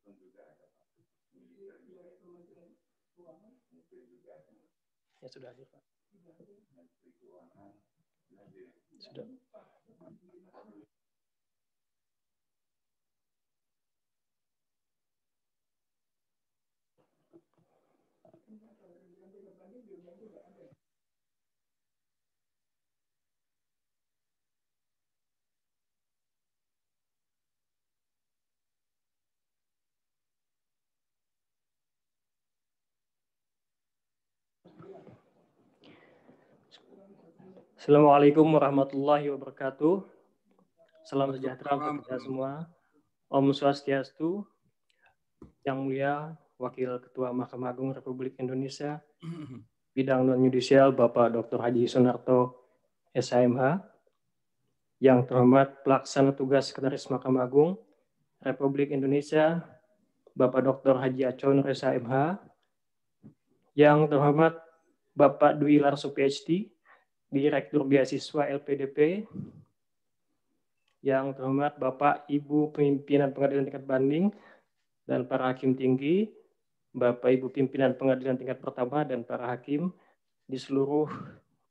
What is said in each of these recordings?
Ya sudah hadir Pak. Sudah. Assalamualaikum warahmatullahi wabarakatuh. Salam sejahtera untuk kita semua. Om Swastiastu. Yang Mulia Wakil Ketua Mahkamah Agung Republik Indonesia, bidang non-yudisial Bapak Dr. Haji Sunarto, SHMH. Yang terhormat Pelaksana Tugas Sekretaris Mahkamah Agung Republik Indonesia, Bapak Dr. Haji Acon, SHMH. Yang terhormat Bapak Dwi Larso, PhD, Direktur Beasiswa LPDP. Yang terhormat Bapak Ibu Pimpinan Pengadilan Tingkat Banding dan para hakim tinggi, Bapak Ibu Pimpinan Pengadilan Tingkat Pertama dan para hakim di seluruh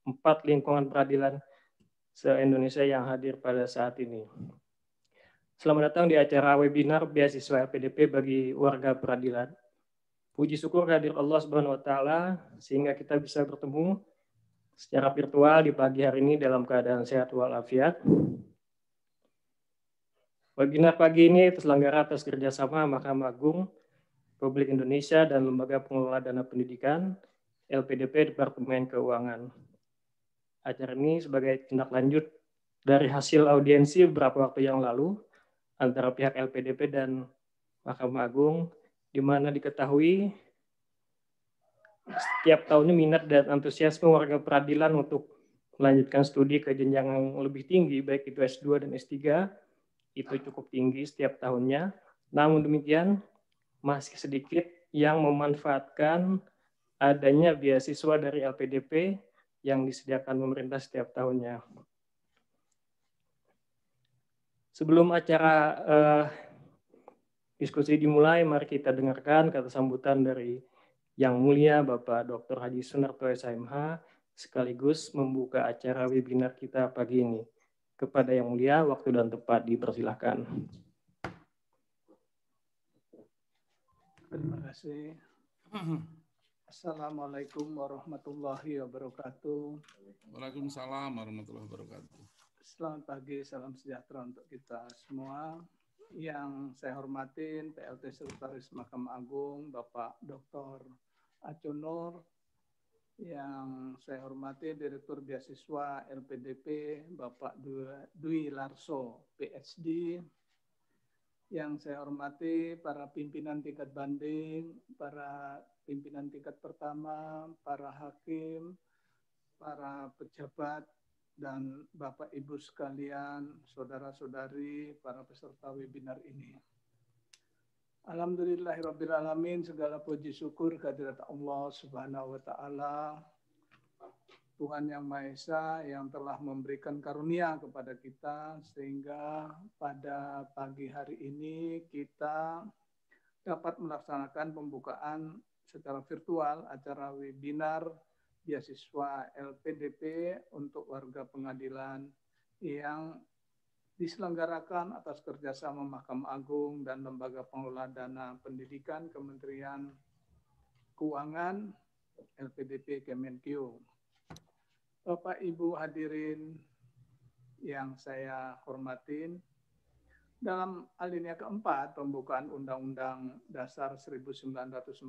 4 lingkungan peradilan se-Indonesia yang hadir pada saat ini. Selamat datang di acara webinar Beasiswa LPDP bagi warga peradilan. Puji syukur kehadirat Allah Subhanahu wa taala sehingga kita bisa bertemu secara virtual di pagi hari ini dalam keadaan sehat walafiat. Webinar pagi ini terselenggara atas kerjasama Mahkamah Agung Republik Indonesia dan Lembaga Pengelola Dana Pendidikan LPDP Departemen Keuangan. Acara ini sebagai tindak lanjut dari hasil audiensi beberapa waktu yang lalu antara pihak LPDP dan Mahkamah Agung, di mana diketahui setiap tahunnya minat dan antusiasme warga peradilan untuk melanjutkan studi ke jenjang yang lebih tinggi, baik itu S2 dan S3, itu cukup tinggi setiap tahunnya. Namun demikian, masih sedikit yang memanfaatkan adanya beasiswa dari LPDP yang disediakan pemerintah setiap tahunnya. Sebelum acara diskusi dimulai, mari kita dengarkan kata sambutan dari Yang Mulia Bapak Dr. Haji Sunarto, SHMH, sekaligus membuka acara webinar kita pagi ini. Kepada Yang Mulia, waktu dan tempat dipersilahkan. Terima kasih. Assalamualaikum warahmatullahi wabarakatuh. Waalaikumsalam warahmatullahi wabarakatuh. Selamat pagi, salam sejahtera untuk kita semua. Yang saya hormatin PLT Sekretaris Mahkamah Agung Bapak Dr. Acon Nur, yang saya hormati Direktur Beasiswa LPDP Bapak Dwi Larso, PhD, yang saya hormati para pimpinan tingkat banding, para pimpinan tingkat pertama, para hakim, para pejabat, dan Bapak Ibu sekalian, saudara-saudari, para peserta webinar ini. Alhamdulillahirrabbilalamin, segala puji syukur kehadirat Allah Subhanahu wa Ta'ala, Tuhan Yang Maha Esa yang telah memberikan karunia kepada kita sehingga pada pagi hari ini kita dapat melaksanakan pembukaan secara virtual acara webinar beasiswa LPDP untuk warga pengadilan yang diselenggarakan atas kerjasama Mahkamah Agung dan Lembaga Pengelola Dana Pendidikan Kementerian Keuangan LPDP Kemenkeu. Bapak Ibu hadirin yang saya hormatin, dalam alinea keempat pembukaan Undang-Undang Dasar 1945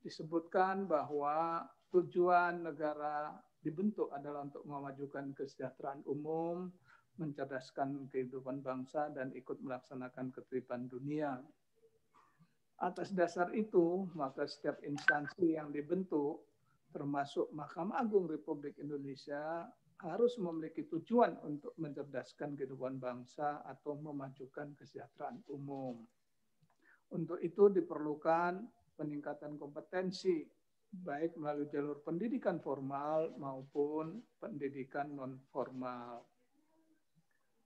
disebutkan bahwa tujuan negara dibentuk adalah untuk memajukan kesejahteraan umum, mencerdaskan kehidupan bangsa, dan ikut melaksanakan ketertiban dunia. Atas dasar itu, maka setiap instansi yang dibentuk termasuk Mahkamah Agung Republik Indonesia, harus memiliki tujuan untuk mencerdaskan kehidupan bangsa atau memajukan kesejahteraan umum. Untuk itu diperlukan peningkatan kompetensi, baik melalui jalur pendidikan formal maupun pendidikan non-formal.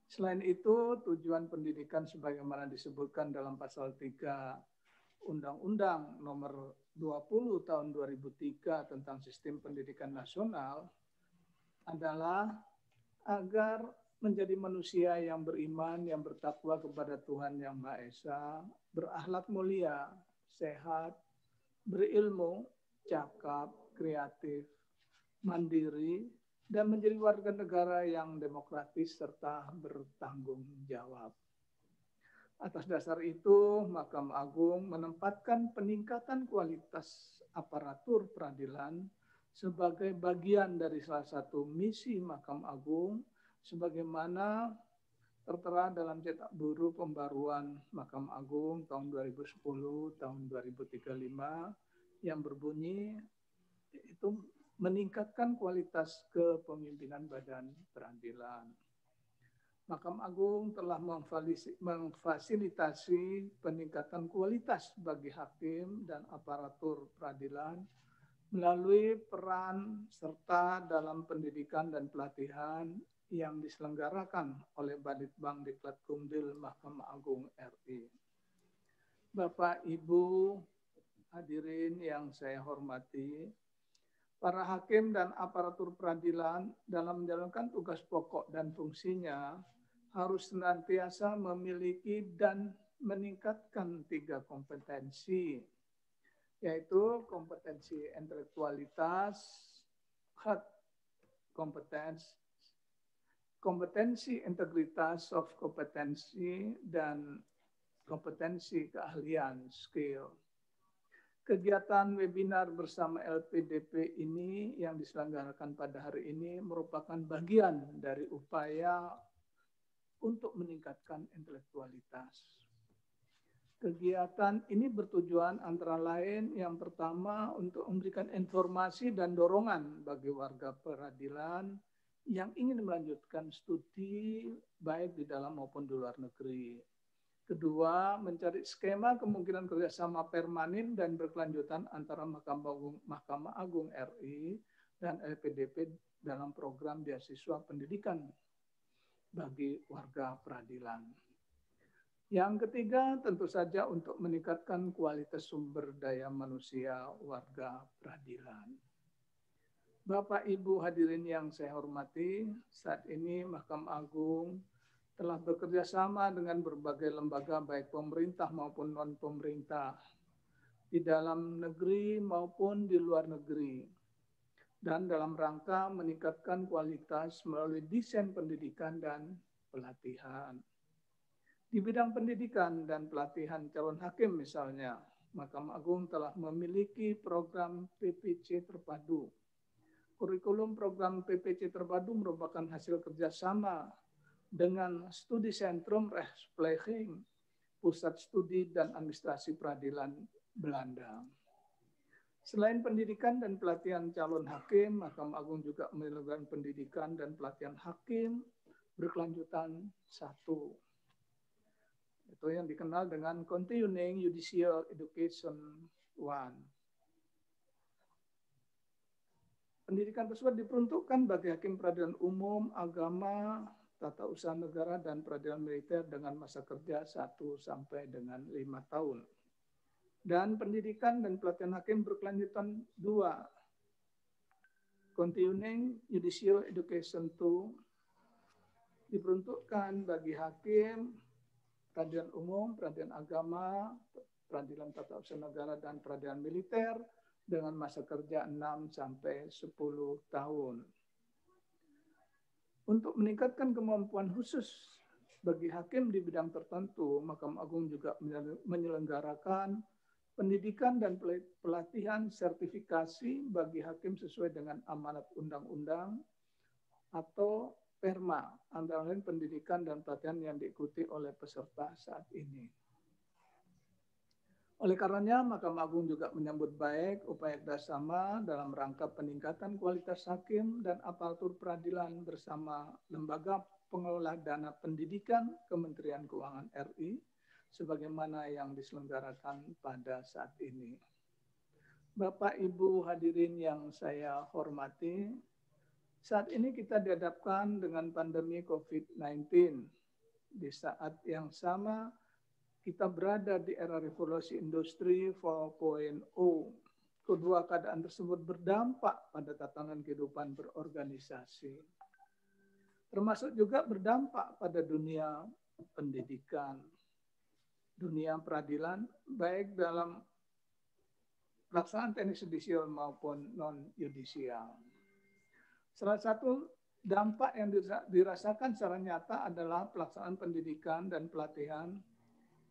Selain itu, tujuan pendidikan sebagaimana disebutkan dalam pasal 3 Undang-Undang Nomor 20 Tahun 2003 tentang Sistem Pendidikan Nasional adalah agar menjadi manusia yang beriman, yang bertakwa kepada Tuhan Yang Maha Esa, berakhlak mulia, sehat, berilmu, cakap, kreatif, mandiri, dan menjadi warga negara yang demokratis serta bertanggung jawab. Atas dasar itu, Mahkamah Agung menempatkan peningkatan kualitas aparatur peradilan sebagai bagian dari salah satu misi Mahkamah Agung, sebagaimana tertera dalam cetak biru pembaruan Mahkamah Agung tahun 2010, tahun 2035, yang berbunyi itu meningkatkan kualitas kepemimpinan badan peradilan. Mahkamah Agung telah memfasilitasi peningkatan kualitas bagi hakim dan aparatur peradilan melalui peran serta dalam pendidikan dan pelatihan yang diselenggarakan oleh Balitbang Diklat Kumdil Mahkamah Agung RI. Bapak, Ibu, hadirin yang saya hormati, para hakim dan aparatur peradilan dalam menjalankan tugas pokok dan fungsinya harus senantiasa memiliki dan meningkatkan 3 kompetensi, yaitu kompetensi intelektualitas, hard competence, kompetensi integritas, soft kompetensi, dan kompetensi keahlian, skill. Kegiatan webinar bersama LPDP ini yang diselenggarakan pada hari ini merupakan bagian dari upaya untuk meningkatkan intelektualitas. Kegiatan ini bertujuan antara lain yang pertama untuk memberikan informasi dan dorongan bagi warga peradilan yang ingin melanjutkan studi baik di dalam maupun di luar negeri. Kedua, mencari skema kemungkinan kerjasama permanen dan berkelanjutan antara Mahkamah Agung RI dan LPDP dalam program beasiswa pendidikan bagi warga peradilan. Yang ketiga, tentu saja untuk meningkatkan kualitas sumber daya manusia warga peradilan. Bapak, Ibu hadirin yang saya hormati, saat ini Mahkamah Agung telah bekerja sama dengan berbagai lembaga baik pemerintah maupun non-pemerintah di dalam negeri maupun di luar negeri, dan dalam rangka meningkatkan kualitas melalui desain pendidikan dan pelatihan. Di bidang pendidikan dan pelatihan calon hakim misalnya, Mahkamah Agung telah memiliki program PPC terpadu. Kurikulum program PPC terpadu merupakan hasil kerjasama dengan Studi Sentrum Rechtspleging, Pusat Studi dan Administrasi Peradilan Belanda. Selain pendidikan dan pelatihan calon hakim, Mahkamah Agung juga menyelenggarakan pendidikan dan pelatihan hakim berkelanjutan 1. Itu yang dikenal dengan Continuing Judicial Education 1. Pendidikan tersebut diperuntukkan bagi hakim peradilan umum, agama, tata usaha negara, dan peradilan militer dengan masa kerja 1 sampai dengan 5 tahun. Dan pendidikan dan pelatihan hakim berkelanjutan 2. Continuing Judicial Education 2 diperuntukkan bagi hakim, peradilan umum, peradilan agama, peradilan tata usaha negara, dan peradilan militer dengan masa kerja 6 sampai 10 tahun. Untuk meningkatkan kemampuan khusus bagi hakim di bidang tertentu, Mahkamah Agung juga menyelenggarakan pendidikan dan pelatihan sertifikasi bagi hakim sesuai dengan amanat undang-undang atau PERMA, antara lain pendidikan dan pelatihan yang diikuti oleh peserta saat ini. Oleh karenanya, Mahkamah Agung juga menyambut baik upaya kerjasama dalam rangka peningkatan kualitas hakim dan aparatur peradilan bersama Lembaga Pengelola Dana Pendidikan Kementerian Keuangan RI, sebagaimana yang diselenggarakan pada saat ini. Bapak, Ibu hadirin yang saya hormati, Saat ini kita dihadapkan dengan pandemi COVID-19. Di saat yang sama, kita berada di era revolusi industri 4.0. Kedua keadaan tersebut berdampak pada tatanan kehidupan berorganisasi. Termasuk juga berdampak pada dunia pendidikan, dunia peradilan, baik dalam pelaksanaan teknis judisial maupun non-judisial. Salah satu dampak yang dirasakan secara nyata adalah pelaksanaan pendidikan dan pelatihan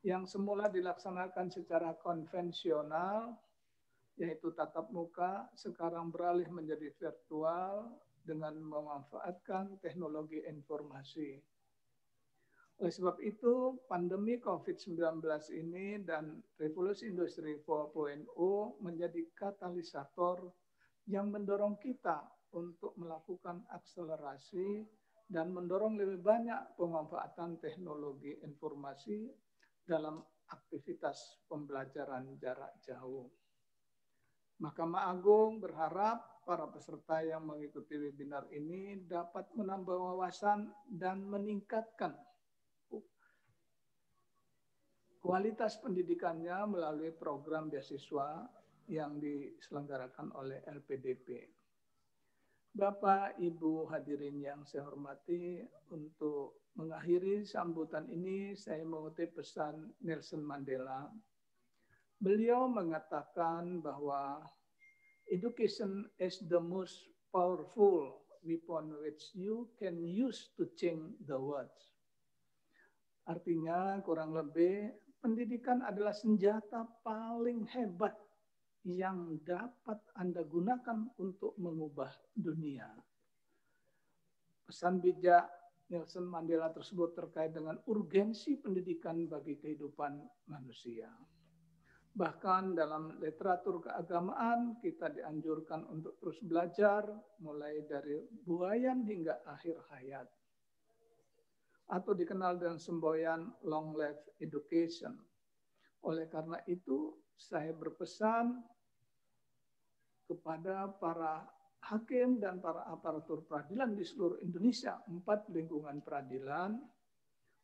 yang semula dilaksanakan secara konvensional, yaitu tatap muka, sekarang beralih menjadi virtual dengan memanfaatkan teknologi informasi. Oleh sebab itu, pandemi COVID-19 ini dan revolusi industri 4.0 menjadi katalisator yang mendorong kita untuk melakukan akselerasi dan mendorong lebih banyak pemanfaatan teknologi informasi dalam aktivitas pembelajaran jarak jauh. Mahkamah Agung berharap para peserta yang mengikuti webinar ini dapat menambah wawasan dan meningkatkan kualitas pendidikannya melalui program beasiswa yang diselenggarakan oleh LPDP. Bapak, Ibu hadirin yang saya hormati, untuk mengakhiri sambutan ini saya mengutip pesan Nelson Mandela. Beliau mengatakan bahwa education is the most powerful weapon which you can use to change the world. Artinya kurang lebih pendidikan adalah senjata paling hebat yang dapat Anda gunakan untuk mengubah dunia. Pesan bijak Nelson Mandela tersebut terkait dengan urgensi pendidikan bagi kehidupan manusia. Bahkan dalam literatur keagamaan kita dianjurkan untuk terus belajar mulai dari buayan hingga akhir hayat. Atau dikenal dengan semboyan long life education. Oleh karena itu, saya berpesan kepada para hakim dan para aparatur peradilan di seluruh Indonesia, 4 lingkungan peradilan,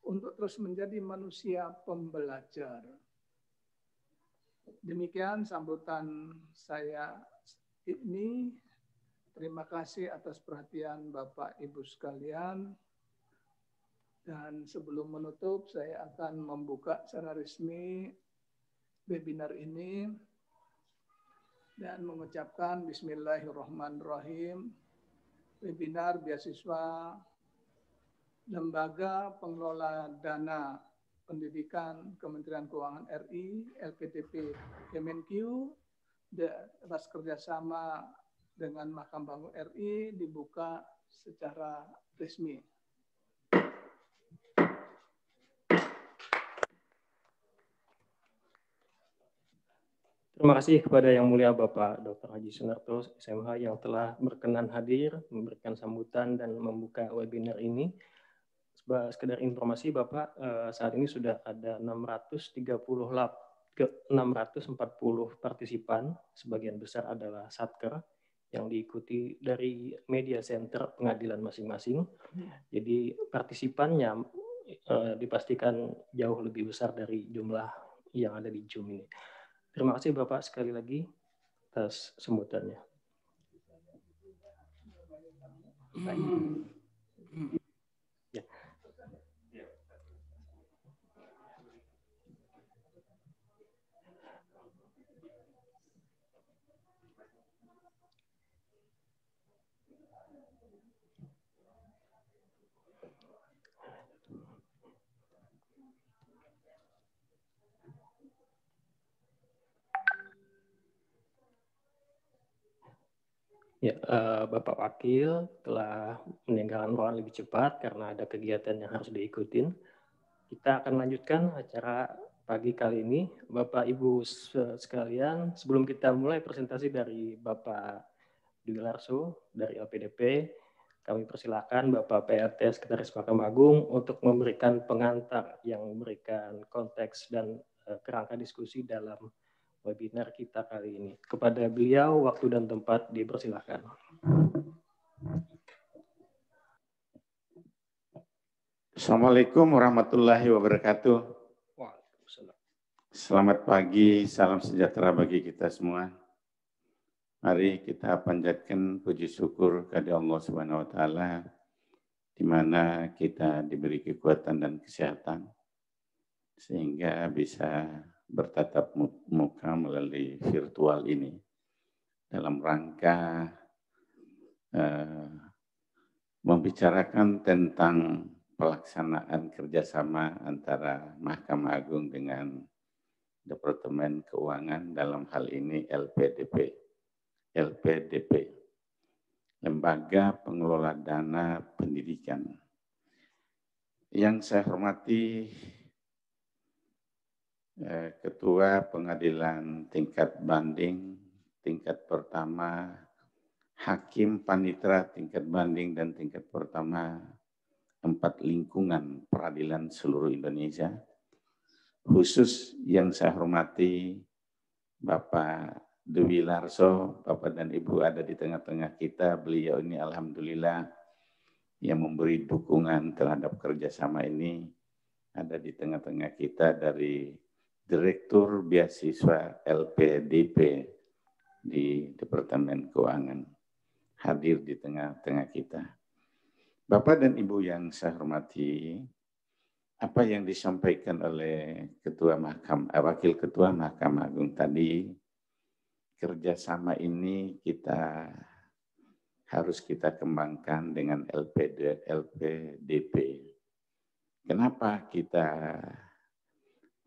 untuk terus menjadi manusia pembelajar. Demikian sambutan saya ini. Terima kasih atas perhatian Bapak Ibu sekalian. Dan sebelum menutup, saya akan membuka secara resmi webinar ini dan mengucapkan Bismillahirrahmanirrahim. Webinar beasiswa Lembaga Pengelola Dana Pendidikan Kementerian Keuangan RI, LPDP Kemenq, atas kerjasama dengan Mahkamah Agung RI dibuka secara resmi. Terima kasih kepada Yang Mulia Bapak Dr. Haji Sunarto, SMH, yang telah berkenan hadir, memberikan sambutan dan membuka webinar ini. Sekedar informasi Bapak, saat ini sudah ada 640 partisipan, sebagian besar adalah satker yang diikuti dari media center pengadilan masing-masing. Jadi partisipannya dipastikan jauh lebih besar dari jumlah yang ada di Zoom ini. Terima kasih Bapak sekali lagi atas sambutannya. Ya. Ya, Bapak Wakil telah meninggalkan ruangan lebih cepat karena ada kegiatan yang harus diikutin. Kita akan lanjutkan acara pagi kali ini. Bapak Ibu sekalian, sebelum kita mulai presentasi dari Bapak Dwi Larso dari LPDP, kami persilakan Bapak PLT Sekretaris Mahkamah Agung untuk memberikan pengantar yang memberikan konteks dan kerangka diskusi dalam webinar kita kali ini. Kepada beliau, waktu dan tempat dipersilakan. Assalamualaikum warahmatullahi wabarakatuh. Waalaikumsalam. Selamat pagi, salam sejahtera bagi kita semua. Mari kita panjatkan puji syukur kepada Allah Subhanahu wa taala di mana kita diberi kekuatan dan kesehatan sehingga bisa bertatap muka melalui virtual ini dalam rangka membicarakan tentang pelaksanaan kerjasama antara Mahkamah Agung dengan Departemen Keuangan dalam hal ini LPDP, Lembaga Pengelola Dana Pendidikan. Yang saya hormati Ketua Pengadilan Tingkat Banding, tingkat pertama, Hakim Panitera tingkat banding dan tingkat pertama 4 lingkungan peradilan seluruh Indonesia. Khusus yang saya hormati Bapak Dewi Larso, Bapak dan Ibu ada di tengah-tengah kita. Beliau ini alhamdulillah yang memberi dukungan terhadap kerjasama ini. Ada di tengah-tengah kita dari Direktur Beasiswa LPDP di Departemen Keuangan. Hadir di tengah-tengah kita. Bapak dan Ibu yang saya hormati, apa yang disampaikan oleh Wakil Ketua Mahkamah Agung tadi, kerjasama ini harus kita kembangkan dengan LPDP. Kenapa kita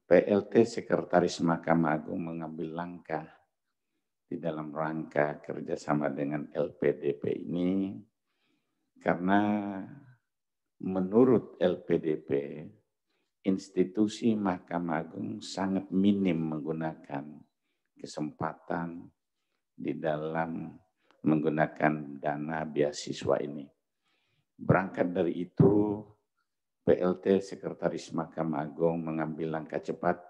PLT Sekretaris Mahkamah Agung mengambil langkah di dalam rangka kerjasama dengan LPDP ini? Karena menurut LPDP, institusi Mahkamah Agung sangat minim menggunakan kesempatan di dalam menggunakan dana beasiswa ini. Berangkat dari itu, PLT Sekretaris Mahkamah Agung mengambil langkah cepat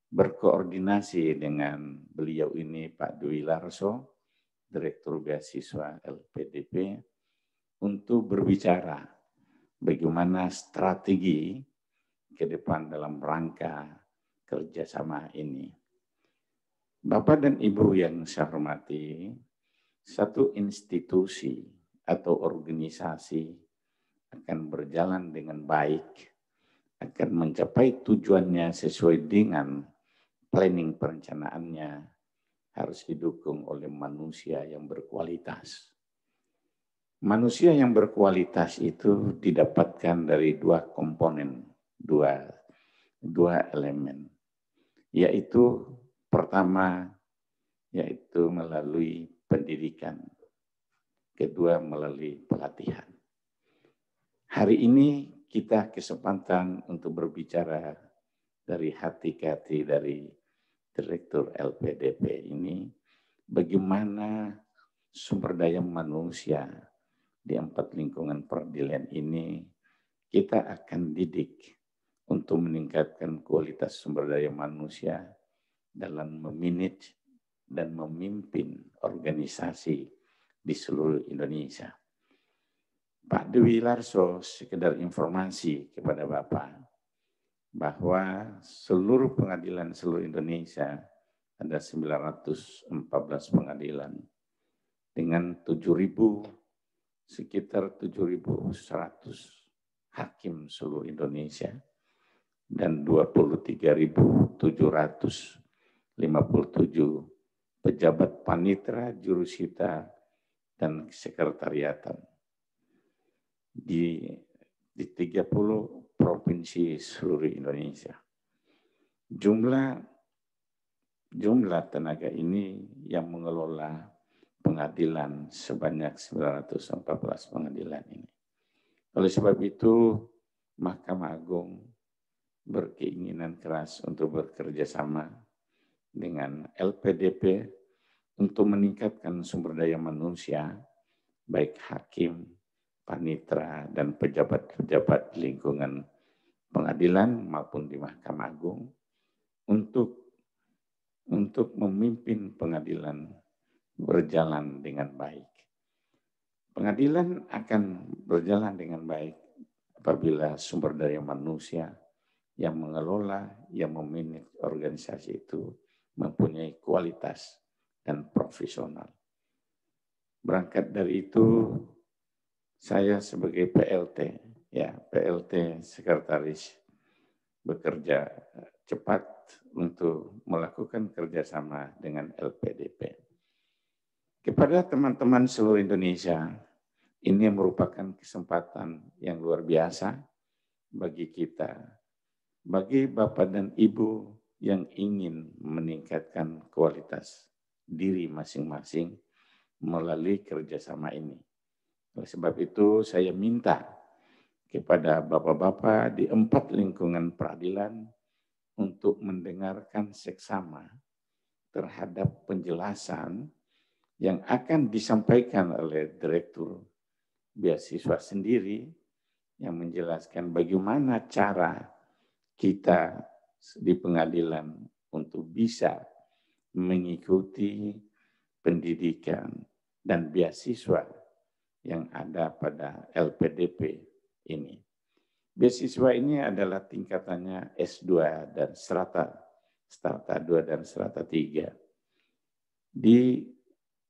berkoordinasi dengan beliau ini Pak Dwi Larso, Direktur Beasiswa LPDP, untuk berbicara bagaimana strategi ke depan dalam rangka kerjasama ini. Bapak dan Ibu yang saya hormati, satu institusi atau organisasi akan berjalan dengan baik, akan mencapai tujuannya sesuai dengan planning perencanaannya, harus didukung oleh manusia yang berkualitas. Manusia yang berkualitas itu didapatkan dari 2 komponen, dua elemen, yaitu pertama yaitu melalui pendidikan, kedua melalui pelatihan. Hari ini kita kesempatan untuk berbicara dari hati ke hati dari Direktur LPDP ini, bagaimana sumber daya manusia di 4 lingkungan peradilan ini kita akan didik untuk meningkatkan kualitas sumber daya manusia dalam memanage dan memimpin organisasi di seluruh Indonesia. Pak Dewi Larso, sekedar informasi kepada Bapak, bahwa seluruh pengadilan seluruh Indonesia ada 914 pengadilan dengan sekitar 7.100 hakim seluruh Indonesia dan 23.757 pejabat panitera, jurusita, dan sekretariatan di 30 provinsi seluruh Indonesia. Jumlah tenaga ini yang mengelola pengadilan sebanyak 914 pengadilan ini. Oleh sebab itu, Mahkamah Agung berkeinginan keras untuk bekerja sama dengan LPDP untuk meningkatkan sumber daya manusia, baik hakim, panitera, dan pejabat-pejabat lingkungan pengadilan maupun di Mahkamah Agung untuk memimpin pengadilan berjalan dengan baik. Pengadilan akan berjalan dengan baik apabila sumber daya manusia yang mengelola, yang memanage organisasi itu mempunyai kualitas dan profesional. Berangkat dari itu, saya sebagai PLT, PLT Sekretaris bekerja cepat untuk melakukan kerjasama dengan LPDP. Kepada teman-teman seluruh Indonesia, ini merupakan kesempatan yang luar biasa bagi kita, bagi Bapak dan Ibu yang ingin meningkatkan kualitas diri masing-masing melalui kerjasama ini. Oleh sebab itu, saya minta kepada Bapak-Bapak di 4 lingkungan peradilan untuk mendengarkan seksama terhadap penjelasan yang akan disampaikan oleh Direktur Beasiswa sendiri yang menjelaskan bagaimana cara kita di pengadilan untuk bisa mengikuti pendidikan dan beasiswa yang ada pada LPDP ini. Beasiswa ini adalah tingkatannya S2 dan strata 2 dan strata 3.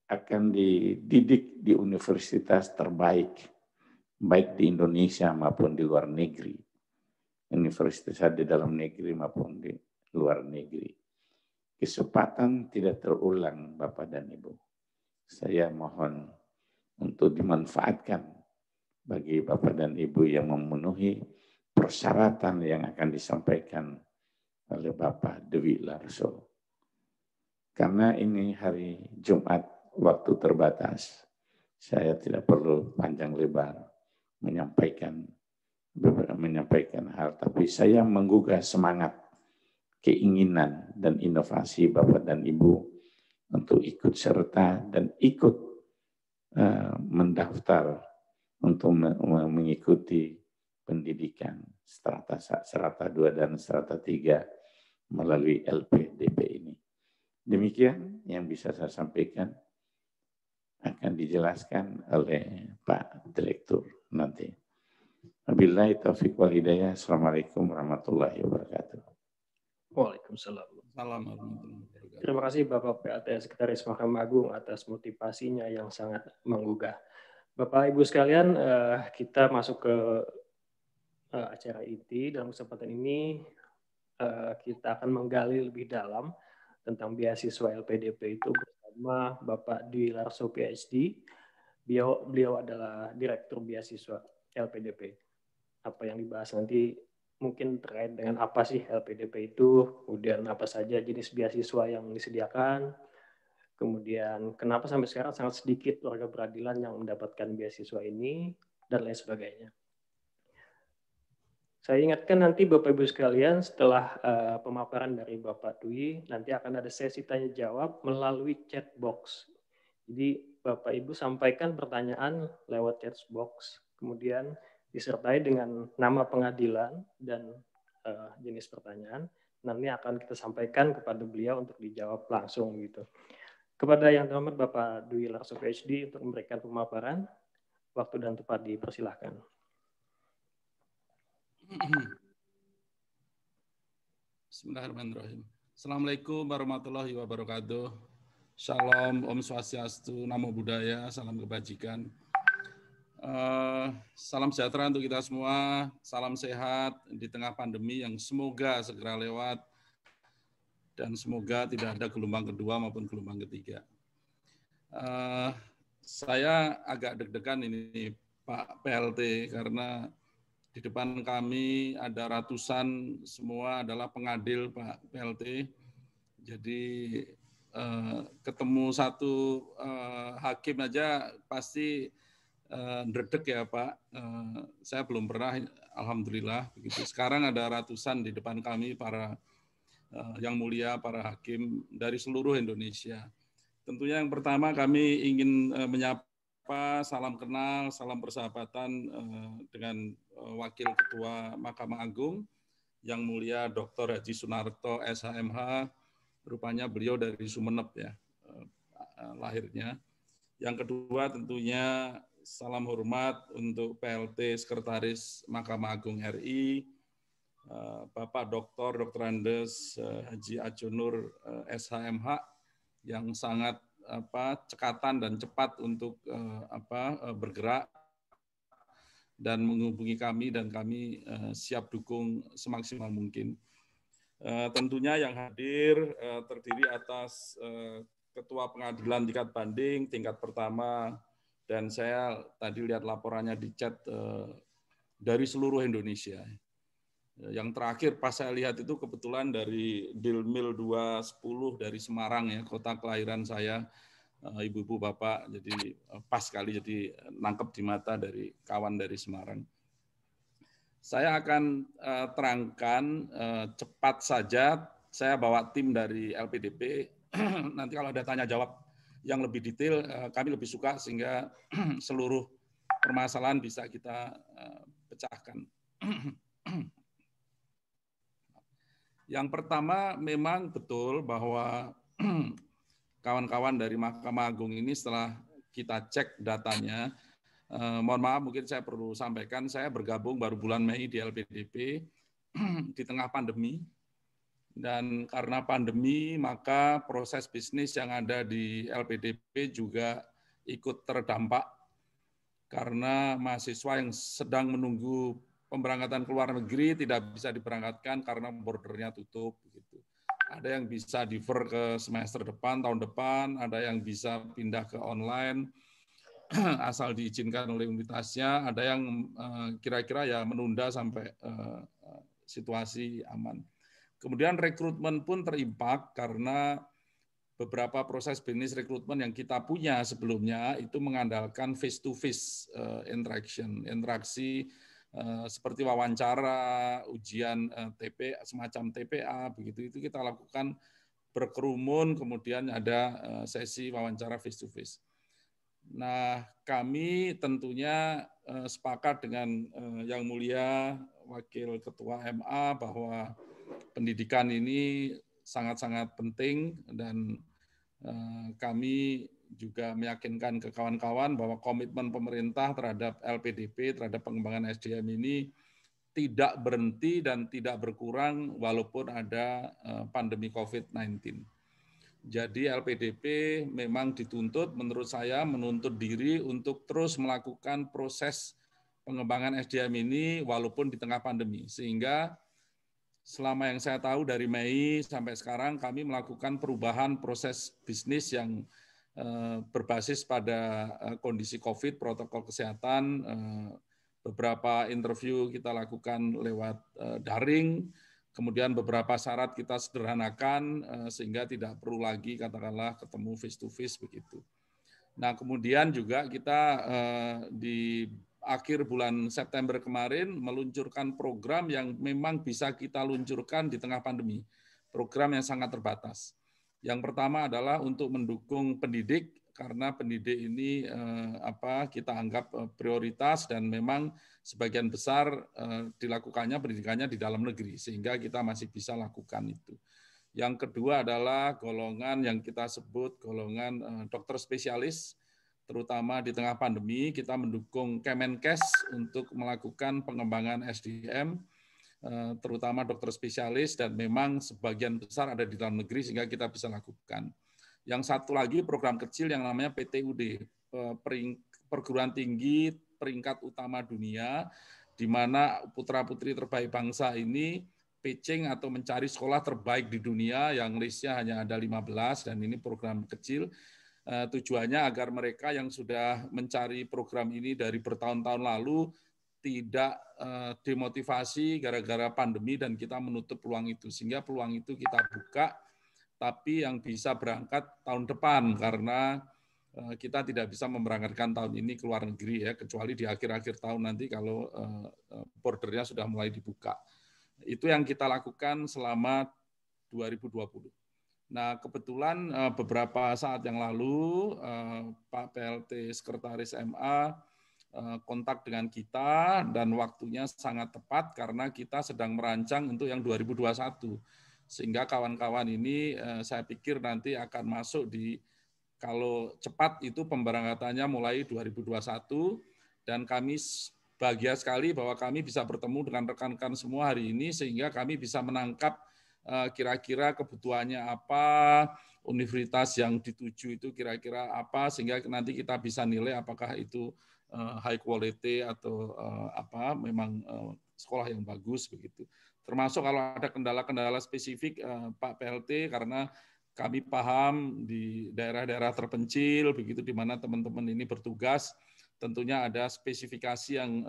Akan dididik di universitas terbaik, baik di Indonesia maupun di luar negeri. Universitas di dalam negeri maupun di luar negeri. Kesempatan tidak terulang, Bapak dan Ibu. Saya mohon untuk dimanfaatkan bagi Bapak dan Ibu yang memenuhi persyaratan yang akan disampaikan oleh Bapak Dwi Larso. Karena ini hari Jumat, waktu terbatas, saya tidak perlu panjang lebar menyampaikan hal, tapi saya menggugah semangat, keinginan dan inovasi Bapak dan Ibu untuk ikut serta dan ikut mendaftar untuk mengikuti pendidikan strata 2 dan strata 3 melalui LPDP ini. Demikian yang bisa saya sampaikan, akan dijelaskan oleh Pak Direktur nanti. Wabillahi taufiq wal hidayah. Assalamualaikum warahmatullahi wabarakatuh. Waalaikumsalam. Terima kasih Bapak PLT Sekretaris Mahkamah Agung atas motivasinya yang sangat menggugah. Bapak Ibu sekalian, kita masuk ke acara inti. Dalam kesempatan ini kita akan menggali lebih dalam tentang beasiswa LPDP itu bersama Bapak Dwi Larso PhD. Beliau adalah Direktur Beasiswa LPDP. Apa yang dibahas nanti mungkin terkait dengan apa sih LPDP itu, kemudian apa saja jenis beasiswa yang disediakan, kemudian kenapa sampai sekarang sangat sedikit warga peradilan yang mendapatkan beasiswa ini, dan lain sebagainya. Saya ingatkan nanti Bapak Ibu sekalian setelah pemaparan dari Bapak Dwi, nanti akan ada sesi tanya jawab melalui chat box. Jadi Bapak Ibu sampaikan pertanyaan lewat chat box, kemudian disertai dengan nama pengadilan dan jenis pertanyaan. Nanti akan kita sampaikan kepada beliau untuk dijawab langsung gitu. Kepada yang terhormat Bapak Dwi Larso PhD untuk memberikan pemaparan, waktu dan tempat dipersilahkan. Bismillahirrahmanirrahim. Assalamualaikum warahmatullahi wabarakatuh. Shalom, Om Swastiastu, Namo Buddhaya, salam kebajikan. Salam sejahtera untuk kita semua, salam sehat di tengah pandemi yang semoga segera lewat dan semoga tidak ada gelombang kedua maupun gelombang ketiga. Saya agak deg-degan ini Pak PLT karena di depan kami ada ratusan, semua adalah pengadil Pak PLT. Jadi ketemu satu hakim aja pasti ndredeg ya Pak. Saya belum pernah, alhamdulillah begitu. Sekarang ada ratusan di depan kami para yang mulia, para hakim dari seluruh Indonesia. Tentunya yang pertama kami ingin menyapa, salam kenal, salam persahabatan dengan Wakil Ketua Mahkamah Agung yang mulia Dr. Haji Sunarto SHMH, rupanya beliau dari Sumeneb ya lahirnya. Yang kedua tentunya salam hormat untuk PLT Sekretaris Mahkamah Agung RI, Bapak Dr. Andes Haji Achunur SHMH yang sangat cekatan dan cepat untuk bergerak dan menghubungi kami, dan kami siap dukung semaksimal mungkin. Tentunya yang hadir terdiri atas Ketua Pengadilan Tingkat Banding tingkat pertama, dan saya tadi lihat laporannya di chat dari seluruh Indonesia. Yang terakhir pas saya lihat itu kebetulan dari Dilmil 210 dari Semarang ya, kota kelahiran saya. Ibu-ibu, bapak, jadi pas sekali, jadi nangkep di mata dari kawan dari Semarang. Saya akan terangkan cepat saja. Saya bawa tim dari LPDP. Nanti kalau ada tanya jawab yang lebih detail, kami lebih suka sehingga seluruh permasalahan bisa kita pecahkan. Yang pertama, memang betul bahwa kawan-kawan dari Mahkamah Agung ini setelah kita cek datanya, mohon maaf mungkin saya perlu sampaikan, saya bergabung baru bulan Mei di LPDP di tengah pandemi, dan karena pandemi maka proses bisnis yang ada di LPDP juga ikut terdampak karena mahasiswa yang sedang menunggu pemberangkatan ke luar negeri tidak bisa diberangkatkan karena bordernya tutup begitu. Ada yang bisa defer ke semester depan, tahun depan, ada yang bisa pindah ke online, asal diizinkan oleh universitasnya, ada yang kira-kira ya menunda sampai situasi aman. Kemudian rekrutmen pun terimpak karena beberapa proses bisnis rekrutmen yang kita punya sebelumnya itu mengandalkan face-to-face interaksi, seperti wawancara, ujian semacam TPA, begitu itu kita lakukan berkerumun, kemudian ada sesi wawancara face to face. Nah, kami tentunya sepakat dengan Yang Mulia Wakil Ketua MA bahwa pendidikan ini sangat-sangat penting, dan kami juga meyakinkan ke kawan-kawan bahwa komitmen pemerintah terhadap LPDP, terhadap pengembangan SDM ini tidak berhenti dan tidak berkurang walaupun ada pandemi COVID-19. Jadi LPDP memang dituntut, menurut saya menuntut diri untuk terus melakukan proses pengembangan SDM ini walaupun di tengah pandemi. Sehingga selama yang saya tahu dari Mei sampai sekarang kami melakukan perubahan proses bisnis yang berbasis pada kondisi COVID, protokol kesehatan, beberapa interview kita lakukan lewat daring, kemudian beberapa syarat kita sederhanakan sehingga tidak perlu lagi katakanlah ketemu face to face begitu. Nah, kemudian juga kita di akhir bulan September kemarin meluncurkan program yang memang bisa kita luncurkan di tengah pandemi. Program yang sangat terbatas. Yang pertama adalah untuk mendukung pendidik, karena pendidik ini kita anggap prioritas dan memang sebagian besar dilakukannya pendidikannya di dalam negeri, sehingga kita masih bisa lakukan itu. Yang kedua adalah golongan yang kita sebut golongan dokter spesialis, terutama di tengah pandemi kita mendukung Kemenkes untuk melakukan pengembangan SDM, terutama dokter spesialis, dan memang sebagian besar ada di dalam negeri sehingga kita bisa lakukan. Yang satu lagi program kecil yang namanya PTUD, perguruan tinggi peringkat utama dunia, di mana putra-putri terbaik bangsa ini pitching atau mencari sekolah terbaik di dunia yang listnya hanya ada 15, dan ini program kecil. Tujuannya agar mereka yang sudah mencari program ini dari bertahun-tahun lalu tidak demotivasi gara-gara pandemi dan kita menutup peluang itu. Sehingga peluang itu kita buka, tapi yang bisa berangkat tahun depan karena kita tidak bisa memberangkatkan tahun ini ke luar negeri ya, kecuali di akhir-akhir tahun nanti kalau bordernya sudah mulai dibuka. Itu yang kita lakukan selama 2020. Nah, kebetulan beberapa saat yang lalu Pak PLT Sekretaris MA kontak dengan kita dan waktunya sangat tepat karena kita sedang merancang untuk yang 2021. Sehingga kawan-kawan ini saya pikir nanti akan masuk di Kalau cepat itu pemberangkatannya mulai 2021 dan kami bahagia sekali bahwa kami bisa bertemu dengan rekan-rekan semua hari ini sehingga kami bisa menangkap kira-kira kebutuhannya apa, universitas yang dituju itu kira-kira apa, sehingga nanti kita bisa nilai apakah itu high quality atau apa memang sekolah yang bagus begitu. Termasuk kalau ada kendala-kendala spesifik Pak PLT, karena kami paham di daerah-daerah terpencil begitu di mana teman-teman ini bertugas, tentunya ada spesifikasi yang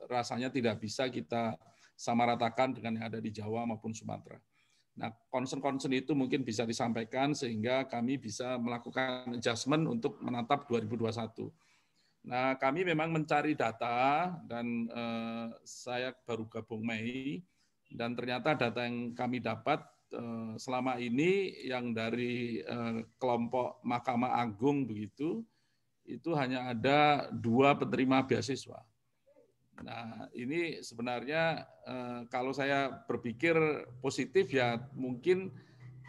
rasanya tidak bisa kita samaratakan dengan yang ada di Jawa maupun Sumatera. Nah, concern-concern itu mungkin bisa disampaikan sehingga kami bisa melakukan adjustment untuk menatap 2021. Nah, kami memang mencari data dan saya baru gabung Mei dan ternyata data yang kami dapat selama ini yang dari kelompok Mahkamah Agung begitu, itu hanya ada 2 penerima beasiswa. Nah, ini sebenarnya kalau saya berpikir positif ya mungkin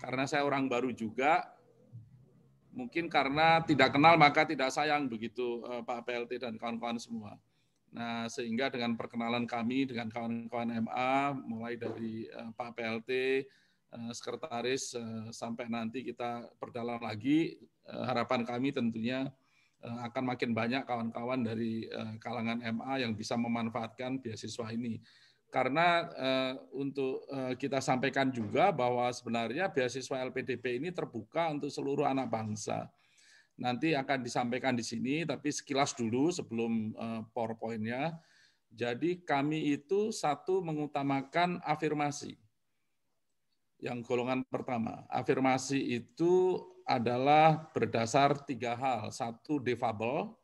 karena saya orang baru juga, mungkin karena tidak kenal maka tidak sayang begitu Pak PLT dan kawan-kawan semua. Nah, sehingga dengan perkenalan kami dengan kawan-kawan MA, mulai dari Pak PLT, sekretaris, sampai nanti kita perdalam lagi, harapan kami tentunya akan makin banyak kawan-kawan dari kalangan MA yang bisa memanfaatkan beasiswa ini. Karena untuk kita sampaikan juga bahwa sebenarnya beasiswa LPDP ini terbuka untuk seluruh anak bangsa. Nanti akan disampaikan di sini, tapi sekilas dulu sebelum PowerPoint-nya. Jadi kami itu satu mengutamakan afirmasi. Yang golongan pertama, afirmasi itu adalah berdasar 3 hal. 1, defabel.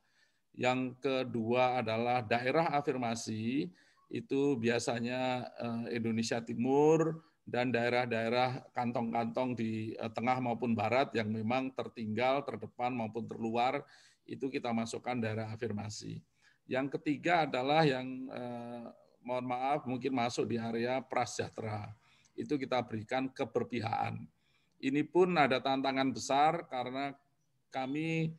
Yang kedua adalah daerah afirmasi, itu biasanya Indonesia Timur, dan daerah-daerah kantong-kantong di tengah maupun barat yang memang tertinggal, terdepan maupun terluar, itu kita masukkan daerah afirmasi. Yang ketiga adalah yang mohon maaf mungkin masuk di area prasejahtera. Itu kita berikan keberpihakan. Ini pun ada tantangan besar karena kami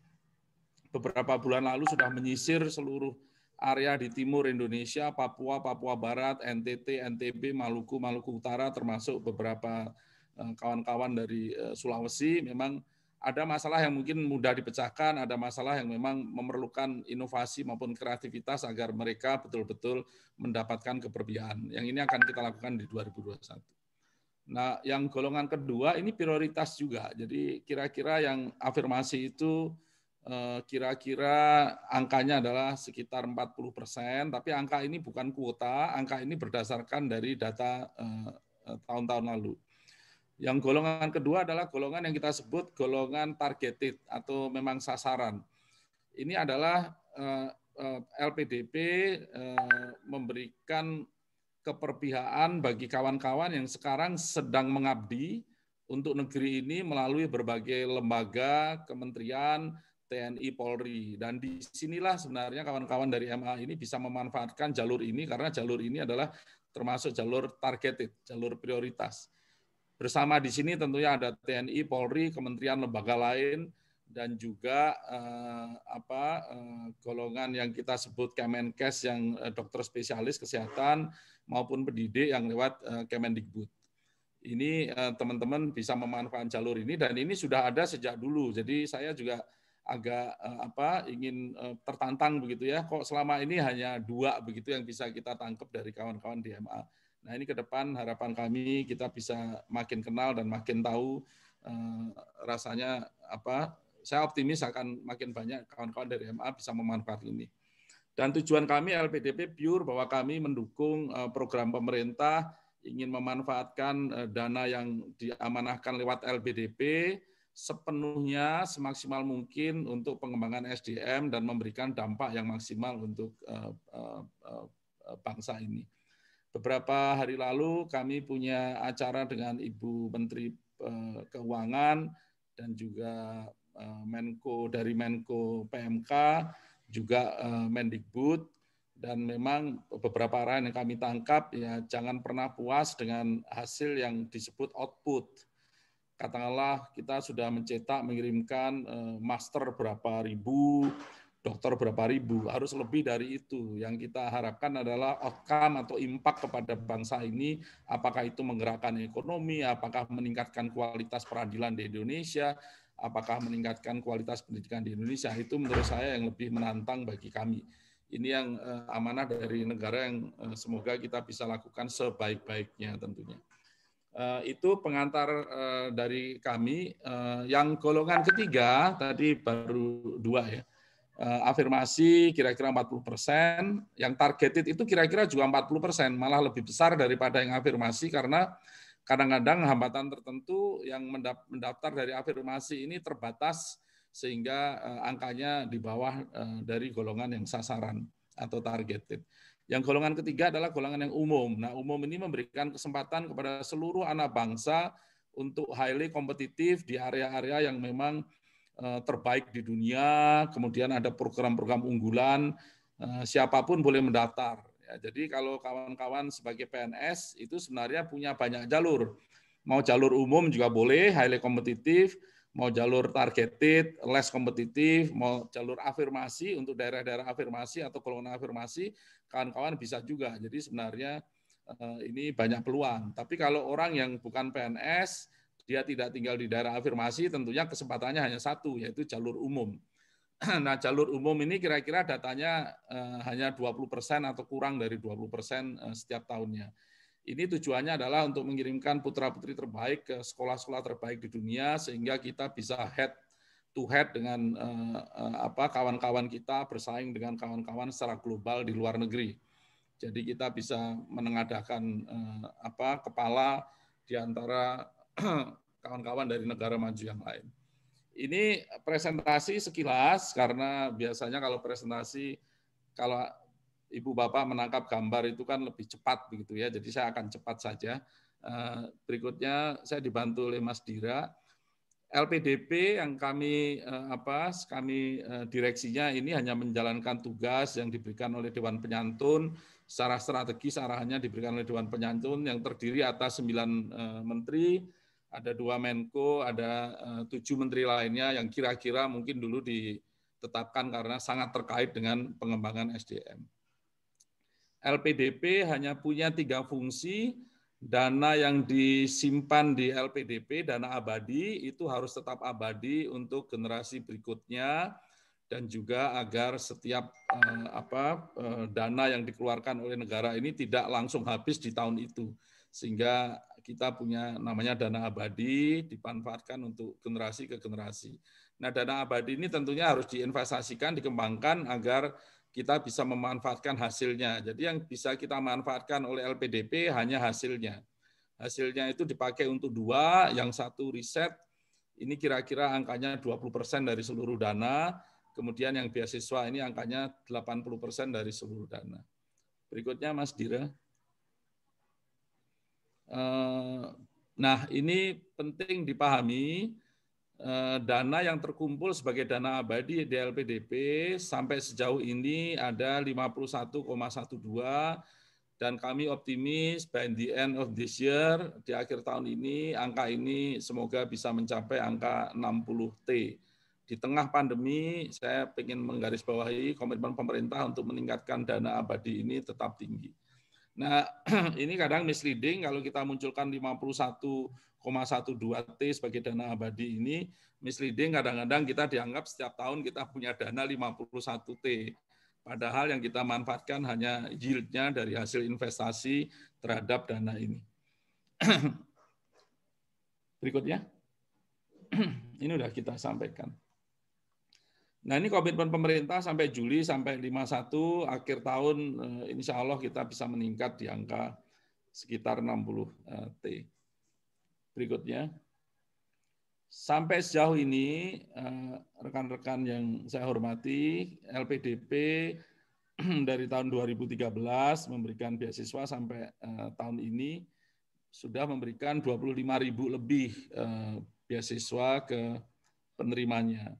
beberapa bulan lalu sudah menyisir seluruh area di timur Indonesia, Papua, Papua Barat, NTT, NTB, Maluku, Maluku Utara, termasuk beberapa kawan-kawan dari Sulawesi. Memang ada masalah yang mungkin mudah dipecahkan, ada masalah yang memang memerlukan inovasi maupun kreativitas agar mereka betul-betul mendapatkan keberpihakan. Yang ini akan kita lakukan di 2021. Nah, yang golongan kedua ini prioritas juga. Jadi kira-kira yang afirmasi itu kira-kira angkanya adalah sekitar 40%, tapi angka ini bukan kuota, angka ini berdasarkan dari data tahun-tahun lalu. Yang golongan kedua adalah golongan yang kita sebut golongan targeted atau memang sasaran. Ini adalah LPDP memberikan keperpihakan bagi kawan-kawan yang sekarang sedang mengabdi untuk negeri ini melalui berbagai lembaga, kementerian, TNI, Polri. Dan disinilah sebenarnya kawan-kawan dari MA ini bisa memanfaatkan jalur ini karena jalur ini adalah termasuk jalur targeted, jalur prioritas. Bersama di sini tentunya ada TNI, Polri, kementerian, lembaga lain, dan juga golongan yang kita sebut Kemenkes yang dokter spesialis kesehatan maupun pendidik yang lewat Kemendikbud. Ini teman-teman bisa memanfaatkan jalur ini dan ini sudah ada sejak dulu. Jadi saya juga agak ingin tertantang begitu ya. Kok selama ini hanya 2 begitu yang bisa kita tangkap dari kawan-kawan di MA. Nah, ini ke depan harapan kami kita bisa makin kenal dan makin tahu rasanya saya optimis akan makin banyak kawan-kawan dari MA bisa memanfaatkan ini. Dan tujuan kami LPDP pure bahwa kami mendukung program pemerintah ingin memanfaatkan dana yang diamanahkan lewat LPDP sepenuhnya semaksimal mungkin untuk pengembangan SDM dan memberikan dampak yang maksimal untuk bangsa ini. Beberapa hari lalu kami punya acara dengan Ibu Menteri Keuangan dan juga Menko dari Menko PMK, juga Mendikbud, dan memang beberapa arahan yang kami tangkap ya jangan pernah puas dengan hasil yang disebut output. katakanlah kita sudah mencetak, mengirimkan master berapa ribu, dokter berapa ribu, harus lebih dari itu. Yang kita harapkan adalah outcome atau impact kepada bangsa ini, apakah itu menggerakkan ekonomi, apakah meningkatkan kualitas peradilan di Indonesia, apakah meningkatkan kualitas pendidikan di Indonesia. Itu menurut saya yang lebih menantang bagi kami. Ini yang amanah dari negara yang semoga kita bisa lakukan sebaik-baiknya tentunya. Itu pengantar dari kami. Yang golongan ketiga, tadi baru 2 ya. Afirmasi kira-kira 40%, yang targeted itu kira-kira juga 40%, malah lebih besar daripada yang afirmasi karena kadang-kadang hambatan tertentu yang mendaftar dari afirmasi ini terbatas sehingga angkanya di bawah dari golongan yang sasaran atau targeted. Yang golongan ketiga adalah golongan yang umum. Nah, umum ini memberikan kesempatan kepada seluruh anak bangsa untuk highly kompetitif di area-area yang memang terbaik di dunia, kemudian ada program-program unggulan, siapapun boleh mendaftar. Ya, jadi kalau kawan-kawan sebagai PNS itu sebenarnya punya banyak jalur. Mau jalur umum juga boleh, highly kompetitif, mau jalur targeted, less kompetitif, mau jalur afirmasi untuk daerah-daerah afirmasi atau golongan afirmasi, kawan-kawan bisa juga. Jadi sebenarnya ini banyak peluang. Tapi kalau orang yang bukan PNS, dia tidak tinggal di daerah afirmasi, tentunya kesempatannya hanya satu, yaitu jalur umum. Nah, jalur umum ini kira-kira datanya hanya 20% atau kurang dari 20% setiap tahunnya. Ini tujuannya adalah untuk mengirimkan putra-putri terbaik ke sekolah-sekolah terbaik di dunia, sehingga kita bisa head to head dengan kawan-kawan kita, bersaing dengan kawan-kawan secara global di luar negeri. Jadi kita bisa menengadahkan kepala di antara kawan-kawan dari negara maju yang lain. Ini presentasi sekilas, karena biasanya kalau presentasi, kalau Ibu Bapak menangkap gambar itu kan lebih cepat begitu ya, jadi saya akan cepat saja. Berikutnya saya dibantu oleh Mas Dira. LPDP yang kami direksinya ini hanya menjalankan tugas yang diberikan oleh Dewan Penyantun. Secara strategis arahannya diberikan oleh Dewan Penyantun yang terdiri atas 9 menteri, ada 2 Menko, ada 7 menteri lainnya yang kira-kira mungkin dulu ditetapkan karena sangat terkait dengan pengembangan SDM. LPDP hanya punya 3 fungsi. Dana yang disimpan di LPDP, dana abadi, itu harus tetap abadi untuk generasi berikutnya, dan juga agar setiap dana yang dikeluarkan oleh negara ini tidak langsung habis di tahun itu, sehingga kita punya namanya dana abadi, dimanfaatkan untuk generasi ke generasi. Nah, dana abadi ini tentunya harus diinvestasikan, dikembangkan agar kita bisa memanfaatkan hasilnya. Jadi yang bisa kita manfaatkan oleh LPDP hanya hasilnya. Hasilnya itu dipakai untuk 2, yang satu riset, ini kira-kira angkanya 20% dari seluruh dana, kemudian yang beasiswa ini angkanya 80% dari seluruh dana. Berikutnya Mas Dira. Nah, ini penting dipahami. Dana yang terkumpul sebagai dana abadi di LPDP sampai sejauh ini ada 51,12, dan kami optimis by the end of this year, di akhir tahun ini, angka ini semoga bisa mencapai angka 60T. Di tengah pandemi, saya ingin menggarisbawahi komitmen pemerintah untuk meningkatkan dana abadi ini tetap tinggi. Nah, ini kadang misleading kalau kita munculkan 51,12T sebagai dana abadi ini, misleading kadang-kadang kita dianggap setiap tahun kita punya dana 51T. Padahal yang kita manfaatkan hanya yield-nya dari hasil investasi terhadap dana ini. Berikutnya. Ini sudah kita sampaikan. Nah, ini komitmen pemerintah sampai Juli sampai 51, akhir tahun insya Allah kita bisa meningkat di angka sekitar 60T. Berikutnya. Sampai sejauh ini, rekan-rekan yang saya hormati, LPDP dari tahun 2013 memberikan beasiswa sampai tahun ini sudah memberikan 25.000 lebih beasiswa ke penerimanya.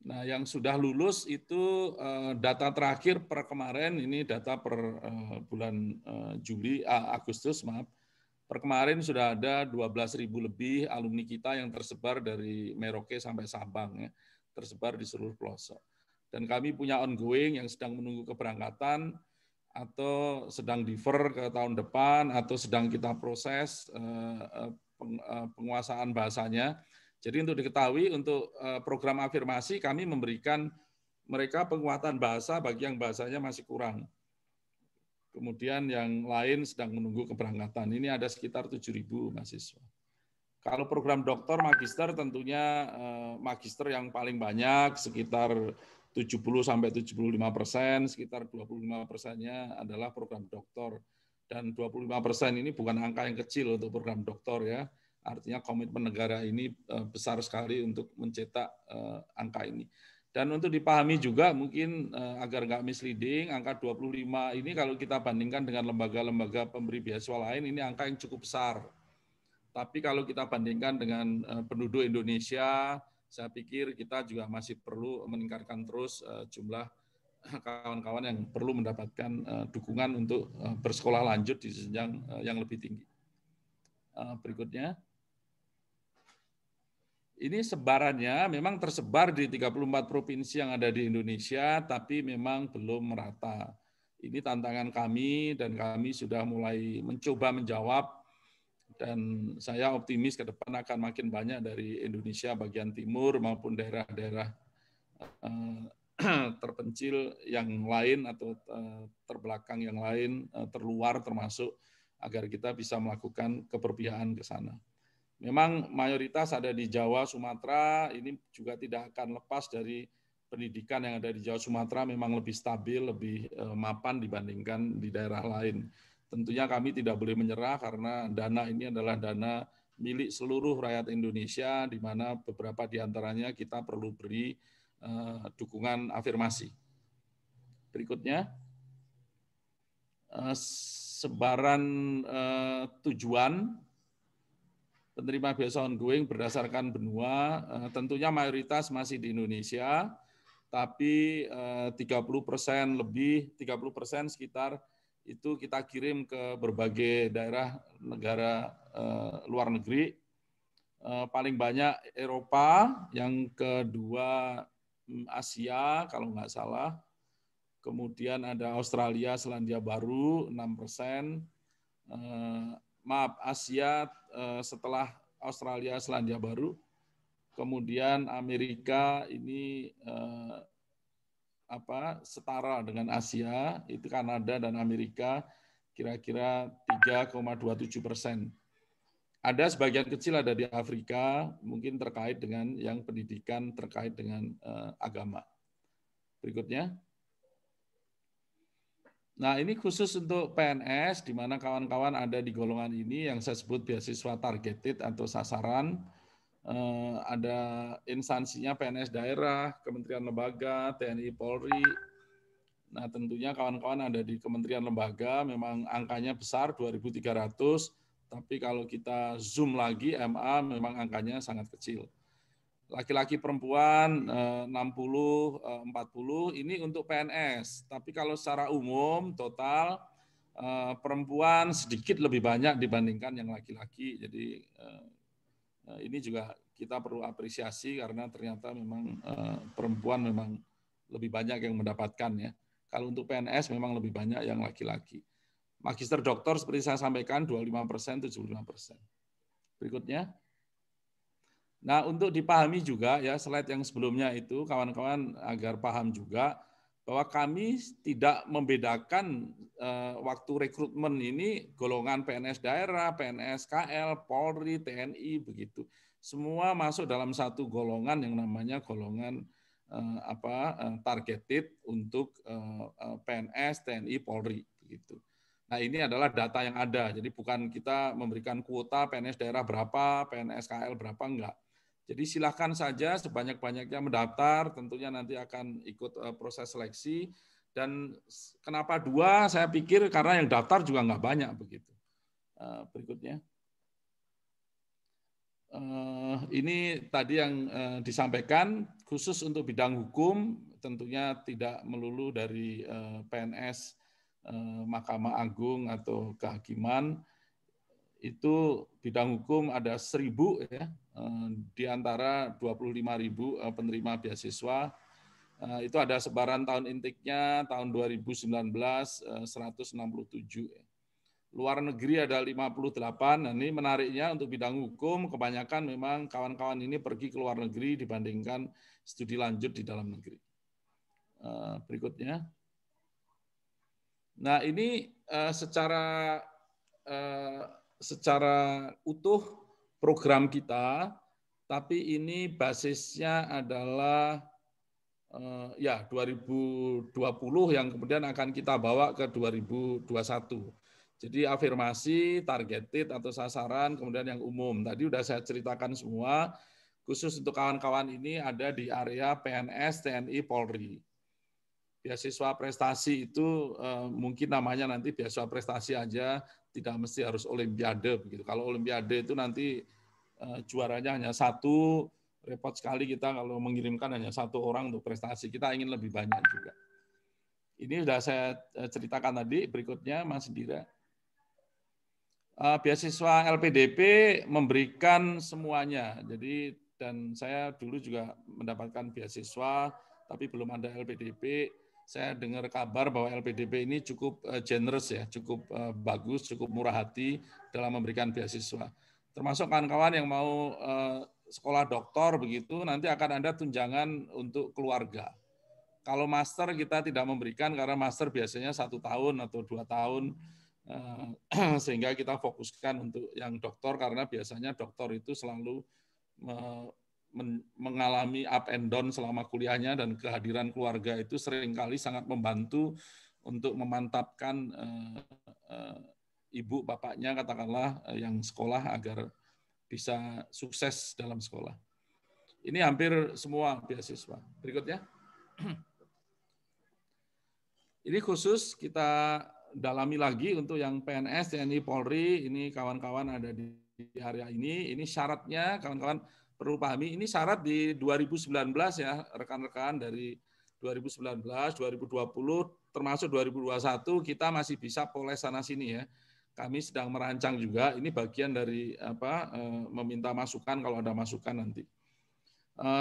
Nah, yang sudah lulus itu data terakhir per kemarin, ini data per bulan Agustus, maaf, Per kemarin sudah ada 12.000 lebih alumni kita yang tersebar dari Merauke sampai Sabang, ya, tersebar di seluruh pelosok. Dan kami punya ongoing yang sedang menunggu keberangkatan atau sedang defer ke tahun depan atau sedang kita proses penguasaan bahasanya. Jadi untuk diketahui, untuk program afirmasi kami memberikan mereka penguatan bahasa bagi yang bahasanya masih kurang. Kemudian yang lain sedang menunggu keberangkatan. Ini ada sekitar 7.000 mahasiswa. Kalau program doktor magister tentunya magister yang paling banyak sekitar 70-75%, sekitar 25%-nya adalah program doktor. Dan 25% ini bukan angka yang kecil untuk program doktor, ya. Artinya komitmen negara ini besar sekali untuk mencetak angka ini. Dan untuk dipahami juga mungkin agar nggak misleading, angka 25 ini kalau kita bandingkan dengan lembaga-lembaga pemberi beasiswa lain, ini angka yang cukup besar. Tapi kalau kita bandingkan dengan penduduk Indonesia, saya pikir kita juga masih perlu meningkatkan terus jumlah kawan-kawan yang perlu mendapatkan dukungan untuk bersekolah lanjut di jenjang yang lebih tinggi. Berikutnya. Ini sebarannya memang tersebar di 34 provinsi yang ada di Indonesia, tapi memang belum merata. Ini tantangan kami dan kami sudah mulai mencoba menjawab, dan saya optimis ke depan akan makin banyak dari Indonesia bagian timur maupun daerah-daerah terpencil yang lain atau terbelakang yang lain, terluar termasuk, agar kita bisa melakukan keperpihakan ke sana. Memang mayoritas ada di Jawa, Sumatera, ini juga tidak akan lepas dari pendidikan yang ada di Jawa, Sumatera memang lebih stabil, lebih mapan dibandingkan di daerah lain. Tentunya kami tidak boleh menyerah karena dana ini adalah dana milik seluruh rakyat Indonesia, di mana beberapa di antaranya kita perlu beri dukungan afirmasi. Berikutnya, sebaran tujuan penerima beasiswa ongoing berdasarkan benua, tentunya mayoritas masih di Indonesia, tapi 30% lebih, 30% sekitar itu kita kirim ke berbagai daerah negara luar negeri. Paling banyak Eropa, yang kedua Asia kalau nggak salah, kemudian ada Australia, Selandia Baru 6%, Asia setelah Australia, Selandia Baru, kemudian Amerika ini setara dengan Asia, itu Kanada dan Amerika kira-kira 3,27%. Ada sebagian kecil ada di Afrika, mungkin terkait dengan yang pendidikan terkait dengan agama. Berikutnya. Nah, ini khusus untuk PNS, di mana kawan-kawan ada di golongan ini yang saya sebut beasiswa targeted atau sasaran. Ada instansinya PNS daerah, Kementerian Lembaga, TNI, Polri. Nah, tentunya kawan-kawan ada di Kementerian Lembaga, memang angkanya besar, 2.300, tapi kalau kita zoom lagi, MA memang angkanya sangat kecil. Laki-laki perempuan 60-40 ini untuk PNS. Tapi kalau secara umum total perempuan sedikit lebih banyak dibandingkan yang laki-laki. Jadi ini juga kita perlu apresiasi karena ternyata memang perempuan memang lebih banyak yang mendapatkan, ya. Kalau untuk PNS memang lebih banyak yang laki-laki. Magister doktor seperti saya sampaikan 25%, 75%. Berikutnya. Nah, untuk dipahami juga, ya, slide yang sebelumnya itu, kawan-kawan agar paham juga bahwa kami tidak membedakan waktu rekrutmen ini golongan PNS daerah, PNS KL, Polri, TNI, begitu. Semua masuk dalam satu golongan yang namanya golongan targeted untuk PNS, TNI, Polri, begitu. Nah, ini adalah data yang ada. Jadi bukan kita memberikan kuota PNS daerah berapa, PNS KL berapa, enggak. Jadi silakan saja sebanyak-banyaknya mendaftar, tentunya nanti akan ikut proses seleksi. Dan kenapa 2? Saya pikir karena yang daftar juga nggak banyak begitu. Berikutnya. Ini tadi yang disampaikan, khusus untuk bidang hukum, tentunya tidak melulu dari PNS, Mahkamah Agung atau kehakiman. itu bidang hukum ada 1.000 ya, di antara 25.000 penerima beasiswa. Itu ada sebaran tahun intiknya tahun 2019 167. Luar negeri ada 58. Nah, ini menariknya untuk bidang hukum kebanyakan memang kawan-kawan ini pergi ke luar negeri dibandingkan studi lanjut di dalam negeri. Berikutnya. Nah, ini secara utuh program kita, tapi ini basisnya adalah ya 2020 yang kemudian akan kita bawa ke 2021. Jadi afirmasi, targeted atau sasaran, kemudian yang umum. Tadi sudah saya ceritakan semua, khusus untuk kawan-kawan ini ada di area PNS, TNI, Polri. Beasiswa prestasi itu mungkin namanya nanti beasiswa prestasi aja, tidak mesti harus olimpiade begitu. Kalau olimpiade itu nanti juaranya hanya satu, repot sekali kita kalau mengirimkan hanya satu orang untuk prestasi. Kita ingin lebih banyak juga. Ini sudah saya ceritakan tadi. Berikutnya, Mas Indira. Beasiswa LPDP memberikan semuanya. Jadi dan saya dulu juga mendapatkan beasiswa, tapi belum ada LPDP. Saya dengar kabar bahwa LPDP ini cukup generous ya, cukup bagus, cukup murah hati dalam memberikan beasiswa. Termasuk kawan-kawan yang mau sekolah doktor begitu, nanti akan ada tunjangan untuk keluarga. Kalau master kita tidak memberikan karena master biasanya 1 tahun atau 2 tahun, sehingga kita fokuskan untuk yang doktor karena biasanya doktor itu selalu mengalami up and down selama kuliahnya dan kehadiran keluarga itu seringkali sangat membantu untuk memantapkan ibu bapaknya katakanlah yang sekolah agar bisa sukses dalam sekolah. Ini hampir semua beasiswa. Berikutnya. Ini khusus kita dalami lagi untuk yang PNS, TNI, Polri, ini kawan-kawan ada di area ini. Ini syaratnya kawan-kawan perlu pahami, ini syarat di 2019 ya, rekan-rekan dari 2019, 2020, termasuk 2021 kita masih bisa poles sana-sini ya. Kami sedang merancang juga, ini bagian dari meminta masukan kalau ada masukan nanti.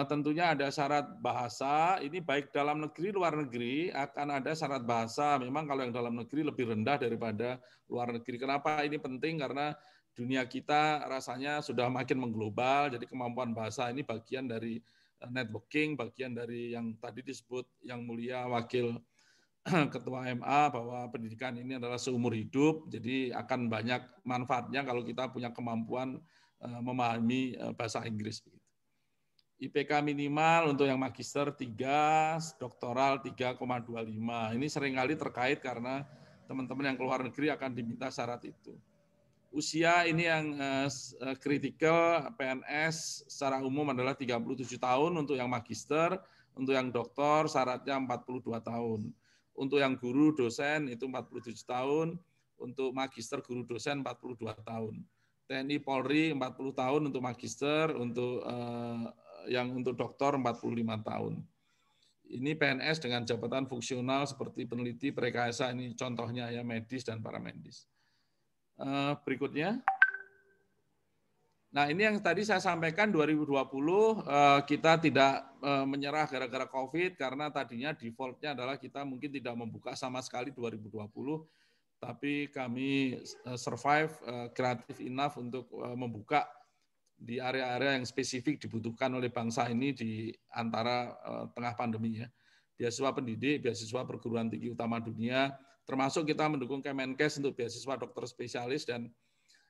Tentunya ada syarat bahasa, ini baik dalam negeri, luar negeri, akan ada syarat bahasa. Memang kalau yang dalam negeri lebih rendah daripada luar negeri. Kenapa ini penting? Karena dunia kita rasanya sudah makin mengglobal, jadi kemampuan bahasa ini bagian dari networking, bagian dari yang tadi disebut yang mulia Wakil Ketua MA, bahwa pendidikan ini adalah seumur hidup, jadi akan banyak manfaatnya kalau kita punya kemampuan memahami bahasa Inggris. IPK minimal untuk yang magister 3, doktoral 3,25. Ini seringkali terkait karena teman-teman yang keluar negeri akan diminta syarat itu. Usia ini yang kritikal PNS secara umum adalah 37 tahun untuk yang magister, untuk yang doktor syaratnya 42 tahun. Untuk yang guru dosen itu 47 tahun, untuk magister guru dosen 42 tahun. TNI Polri 40 tahun untuk magister, untuk yang untuk doktor 45 tahun. Ini PNS dengan jabatan fungsional seperti peneliti, prerekayasa, ini contohnya ya, medis dan paramedis. Berikutnya. Nah, ini yang tadi saya sampaikan 2020 kita tidak menyerah gara-gara COVID karena tadinya defaultnya adalah kita mungkin tidak membuka sama sekali 2020, tapi kami survive kreatif enough untuk membuka di area-area yang spesifik dibutuhkan oleh bangsa ini di antara tengah pandemi ya. Beasiswa pendidik, beasiswa perguruan tinggi utama dunia, termasuk kita mendukung Kemenkes untuk beasiswa dokter spesialis dan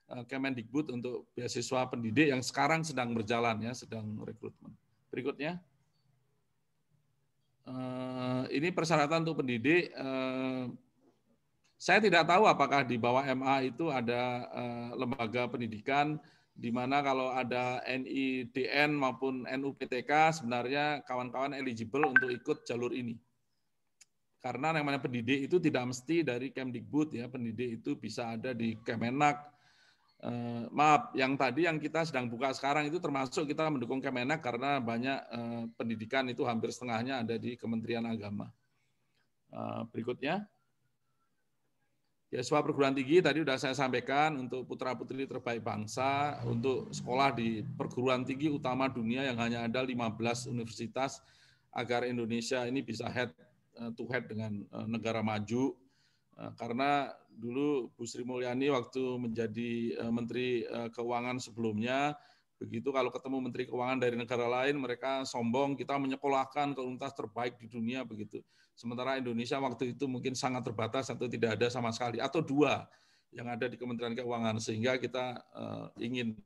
Kemendikbud untuk beasiswa pendidik yang sekarang sedang berjalan ya, sedang rekrutmen. Berikutnya. Ini persyaratan untuk pendidik. Saya tidak tahu apakah di bawah MA itu ada lembaga pendidikan di mana kalau ada NIDN maupun NUPTK sebenarnya kawan-kawan eligible untuk ikut jalur ini. Karena yang namanya pendidik itu tidak mesti dari Kemdikbud ya, pendidik itu bisa ada di Kemenak. Maaf, yang tadi yang kita sedang buka sekarang itu termasuk kita mendukung Kemenak karena banyak pendidikan itu hampir setengahnya ada di Kementerian Agama. Berikutnya. Beasiswa perguruan tinggi tadi sudah saya sampaikan untuk putra-putri terbaik bangsa, untuk sekolah di perguruan tinggi utama dunia yang hanya ada 15 universitas agar Indonesia ini bisa head to head dengan negara maju. Karena dulu Bu Sri Mulyani waktu menjadi Menteri Keuangan sebelumnya, begitu kalau ketemu Menteri Keuangan dari negara lain, mereka sombong, kita menyekolahkan ke universitas terbaik di dunia, begitu. Sementara Indonesia waktu itu mungkin sangat terbatas atau tidak ada sama sekali, atau 2 yang ada di Kementerian Keuangan, sehingga kita ingin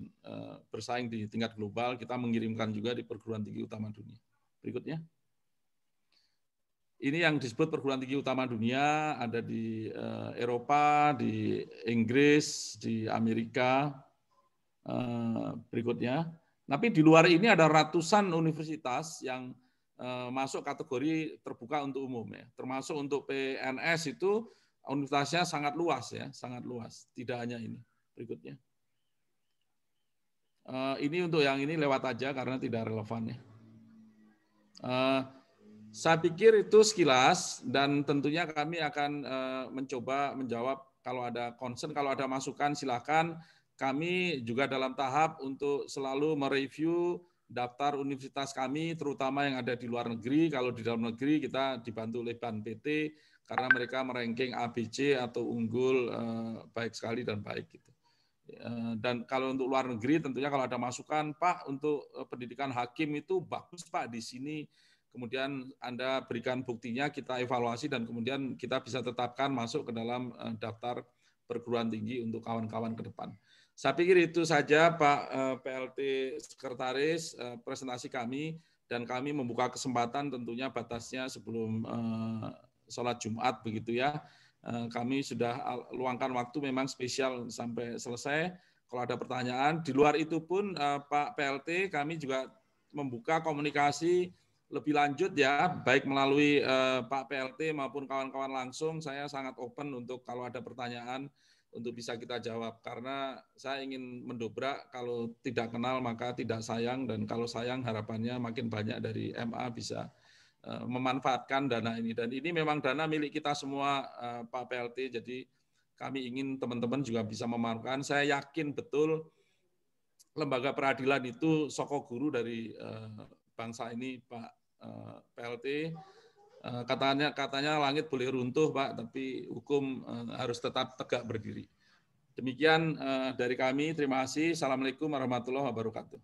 bersaing di tingkat global, kita mengirimkan juga di perguruan tinggi utama dunia. Berikutnya. Ini yang disebut perguruan tinggi utama dunia, ada di Eropa, di Inggris, di Amerika. Berikutnya. Tapi di luar ini ada ratusan universitas yang masuk kategori terbuka untuk umum, ya. Termasuk untuk PNS itu universitasnya sangat luas, ya, sangat luas. Tidak hanya ini. Berikutnya. Ini untuk yang ini lewat aja karena tidak relevan, ya. Saya pikir itu sekilas, dan tentunya kami akan mencoba menjawab kalau ada concern, kalau ada masukan silakan. Kami juga dalam tahap untuk selalu mereview daftar universitas kami, terutama yang ada di luar negeri. Kalau di dalam negeri kita dibantu oleh BANPT karena mereka meranking ABC atau unggul baik sekali dan baik gitu. Dan kalau untuk luar negeri tentunya kalau ada masukan, Pak, untuk pendidikan hakim itu bagus Pak di sini. Kemudian Anda berikan buktinya, kita evaluasi dan kemudian kita bisa tetapkan masuk ke dalam daftar perguruan tinggi untuk kawan-kawan ke depan. Saya pikir itu saja Pak PLT Sekretaris presentasi kami, dan kami membuka kesempatan tentunya batasnya sebelum sholat Jumat begitu ya. Kami sudah luangkan waktu memang spesial sampai selesai. Kalau ada pertanyaan, di luar itu pun Pak PLT kami juga membuka komunikasi lebih lanjut ya, baik melalui Pak PLT maupun kawan-kawan langsung. Saya sangat open untuk kalau ada pertanyaan untuk bisa kita jawab, karena saya ingin mendobrak, kalau tidak kenal maka tidak sayang, dan kalau sayang harapannya makin banyak dari MA bisa memanfaatkan dana ini. Dan ini memang dana milik kita semua Pak PLT, jadi kami ingin teman-teman juga bisa memanfaatkan. Saya yakin betul lembaga peradilan itu soko guru dari bangsa ini Pak PLT. Katanya langit boleh runtuh Pak, tapi hukum harus tetap tegak berdiri. Demikian dari kami, terima kasih. Assalamualaikum warahmatullahi wabarakatuh.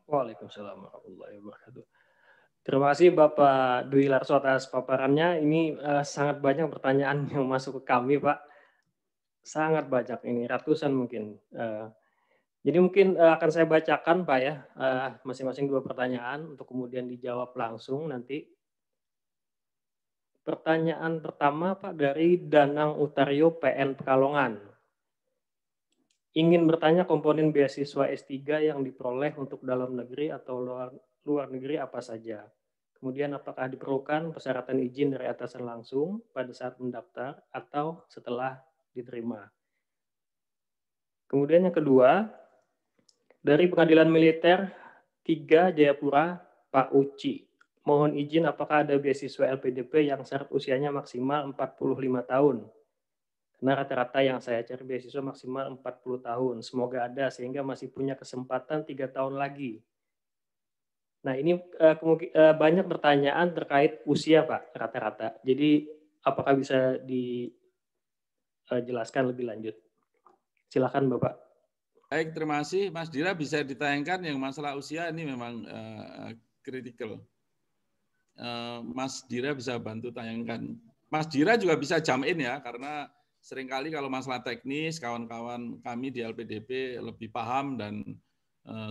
Waalaikumsalam warahmatullahi wabarakatuh. Terima kasih Bapak Dwi Larso atas paparannya. Ini sangat banyak pertanyaan yang masuk ke kami Pak. Sangat banyak ini, ratusan mungkin. Jadi mungkin akan saya bacakan Pak ya, masing-masing 2 pertanyaan untuk kemudian dijawab langsung nanti. Pertanyaan pertama Pak dari Danang Utario PN Pekalongan. Ingin bertanya komponen beasiswa S3 yang diperoleh untuk dalam negeri atau luar negeri apa saja. Kemudian apakah diperlukan persyaratan izin dari atasan langsung pada saat mendaftar atau setelah diterima. Kemudian yang kedua, dari Pengadilan Militer 3 Jayapura, Pak Uci. Mohon izin apakah ada beasiswa LPDP yang syarat usianya maksimal 45 tahun. Karena rata-rata yang saya cari beasiswa maksimal 40 tahun. Semoga ada sehingga masih punya kesempatan 3 tahun lagi. Nah ini banyak pertanyaan terkait usia Pak rata-rata. Jadi apakah bisa dijelaskan lebih lanjut? Silakan Bapak. Baik, terima kasih. Mas Dira bisa ditayangkan yang masalah usia ini memang kritikal. Mas Dira bisa bantu tayangkan. Mas Dira juga bisa jam in ya, karena seringkali kalau masalah teknis, kawan-kawan kami di LPDP lebih paham dan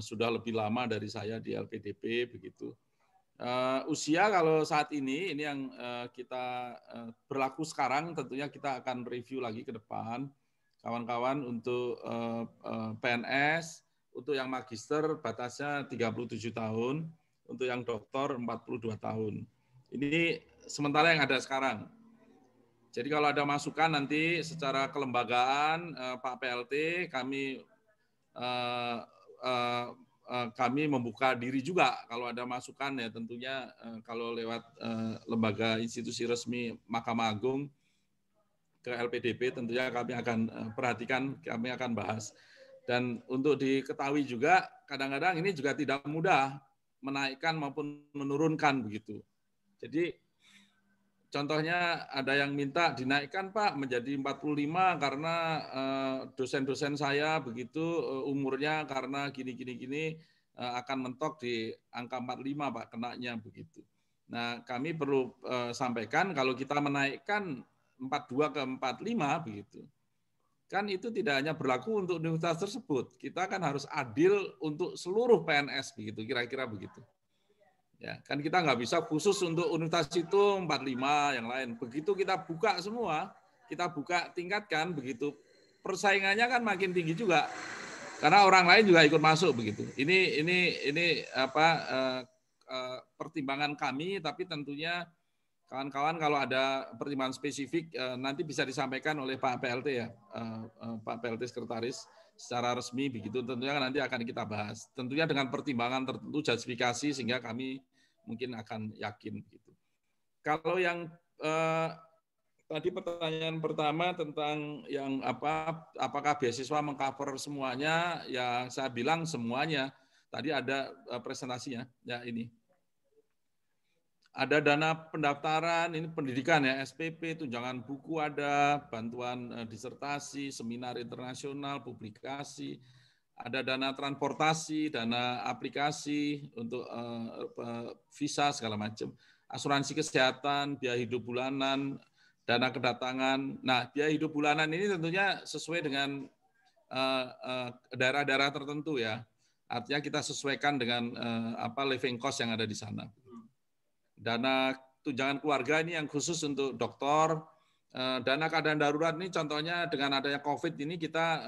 sudah lebih lama dari saya di LPDP, begitu. Usia kalau saat ini yang kita berlaku sekarang, tentunya kita akan review lagi ke depan. Kawan-kawan untuk PNS, untuk yang magister batasnya 37 tahun, untuk yang doktor 42 tahun. Ini sementara yang ada sekarang. Jadi kalau ada masukan nanti secara kelembagaan Pak PLT kami membuka diri juga kalau ada masukan ya, tentunya kalau lewat lembaga institusi resmi Mahkamah Agung ke LPDP, tentunya kami akan perhatikan, kami akan bahas. Dan untuk diketahui juga, kadang-kadang ini juga tidak mudah menaikkan maupun menurunkan begitu. Jadi contohnya ada yang minta dinaikkan Pak menjadi 45 karena dosen-dosen saya begitu umurnya karena gini akan mentok di angka 45 Pak kenanya begitu. Nah, kami perlu sampaikan kalau kita menaikkan 42 ke 45 begitu. Kan itu tidak hanya berlaku untuk universitas tersebut. Kita kan harus adil untuk seluruh PNS begitu, kira-kira begitu. Ya, kan kita nggak bisa khusus untuk universitas itu 45 yang lain. Begitu kita buka semua, kita buka tingkatkan begitu. Persaingannya kan makin tinggi juga. Karena orang lain juga ikut masuk begitu. Ini apa pertimbangan kami, tapi tentunya kawan-kawan kalau ada pertimbangan spesifik nanti bisa disampaikan oleh Pak PLT ya, Pak PLT Sekretaris secara resmi begitu. Tentunya nanti akan kita bahas. Tentunya dengan pertimbangan tertentu justifikasi sehingga kami mungkin akan yakin begitu. Kalau yang tadi pertanyaan pertama tentang yang apakah beasiswa mengcover semuanya? Ya saya bilang semuanya. Tadi ada presentasinya. Ya ini. Ada dana pendaftaran, ini pendidikan ya, SPP, tunjangan buku ada, bantuan disertasi, seminar internasional, publikasi, ada dana transportasi, dana aplikasi untuk visa segala macam, asuransi kesehatan, biaya hidup bulanan, dana kedatangan. Nah, biaya hidup bulanan ini tentunya sesuai dengan daerah-daerah tertentu ya. Artinya kita sesuaikan dengan living cost yang ada di sana. Dana tunjangan keluarga ini yang khusus untuk dokter, dana keadaan darurat ini contohnya dengan adanya COVID ini kita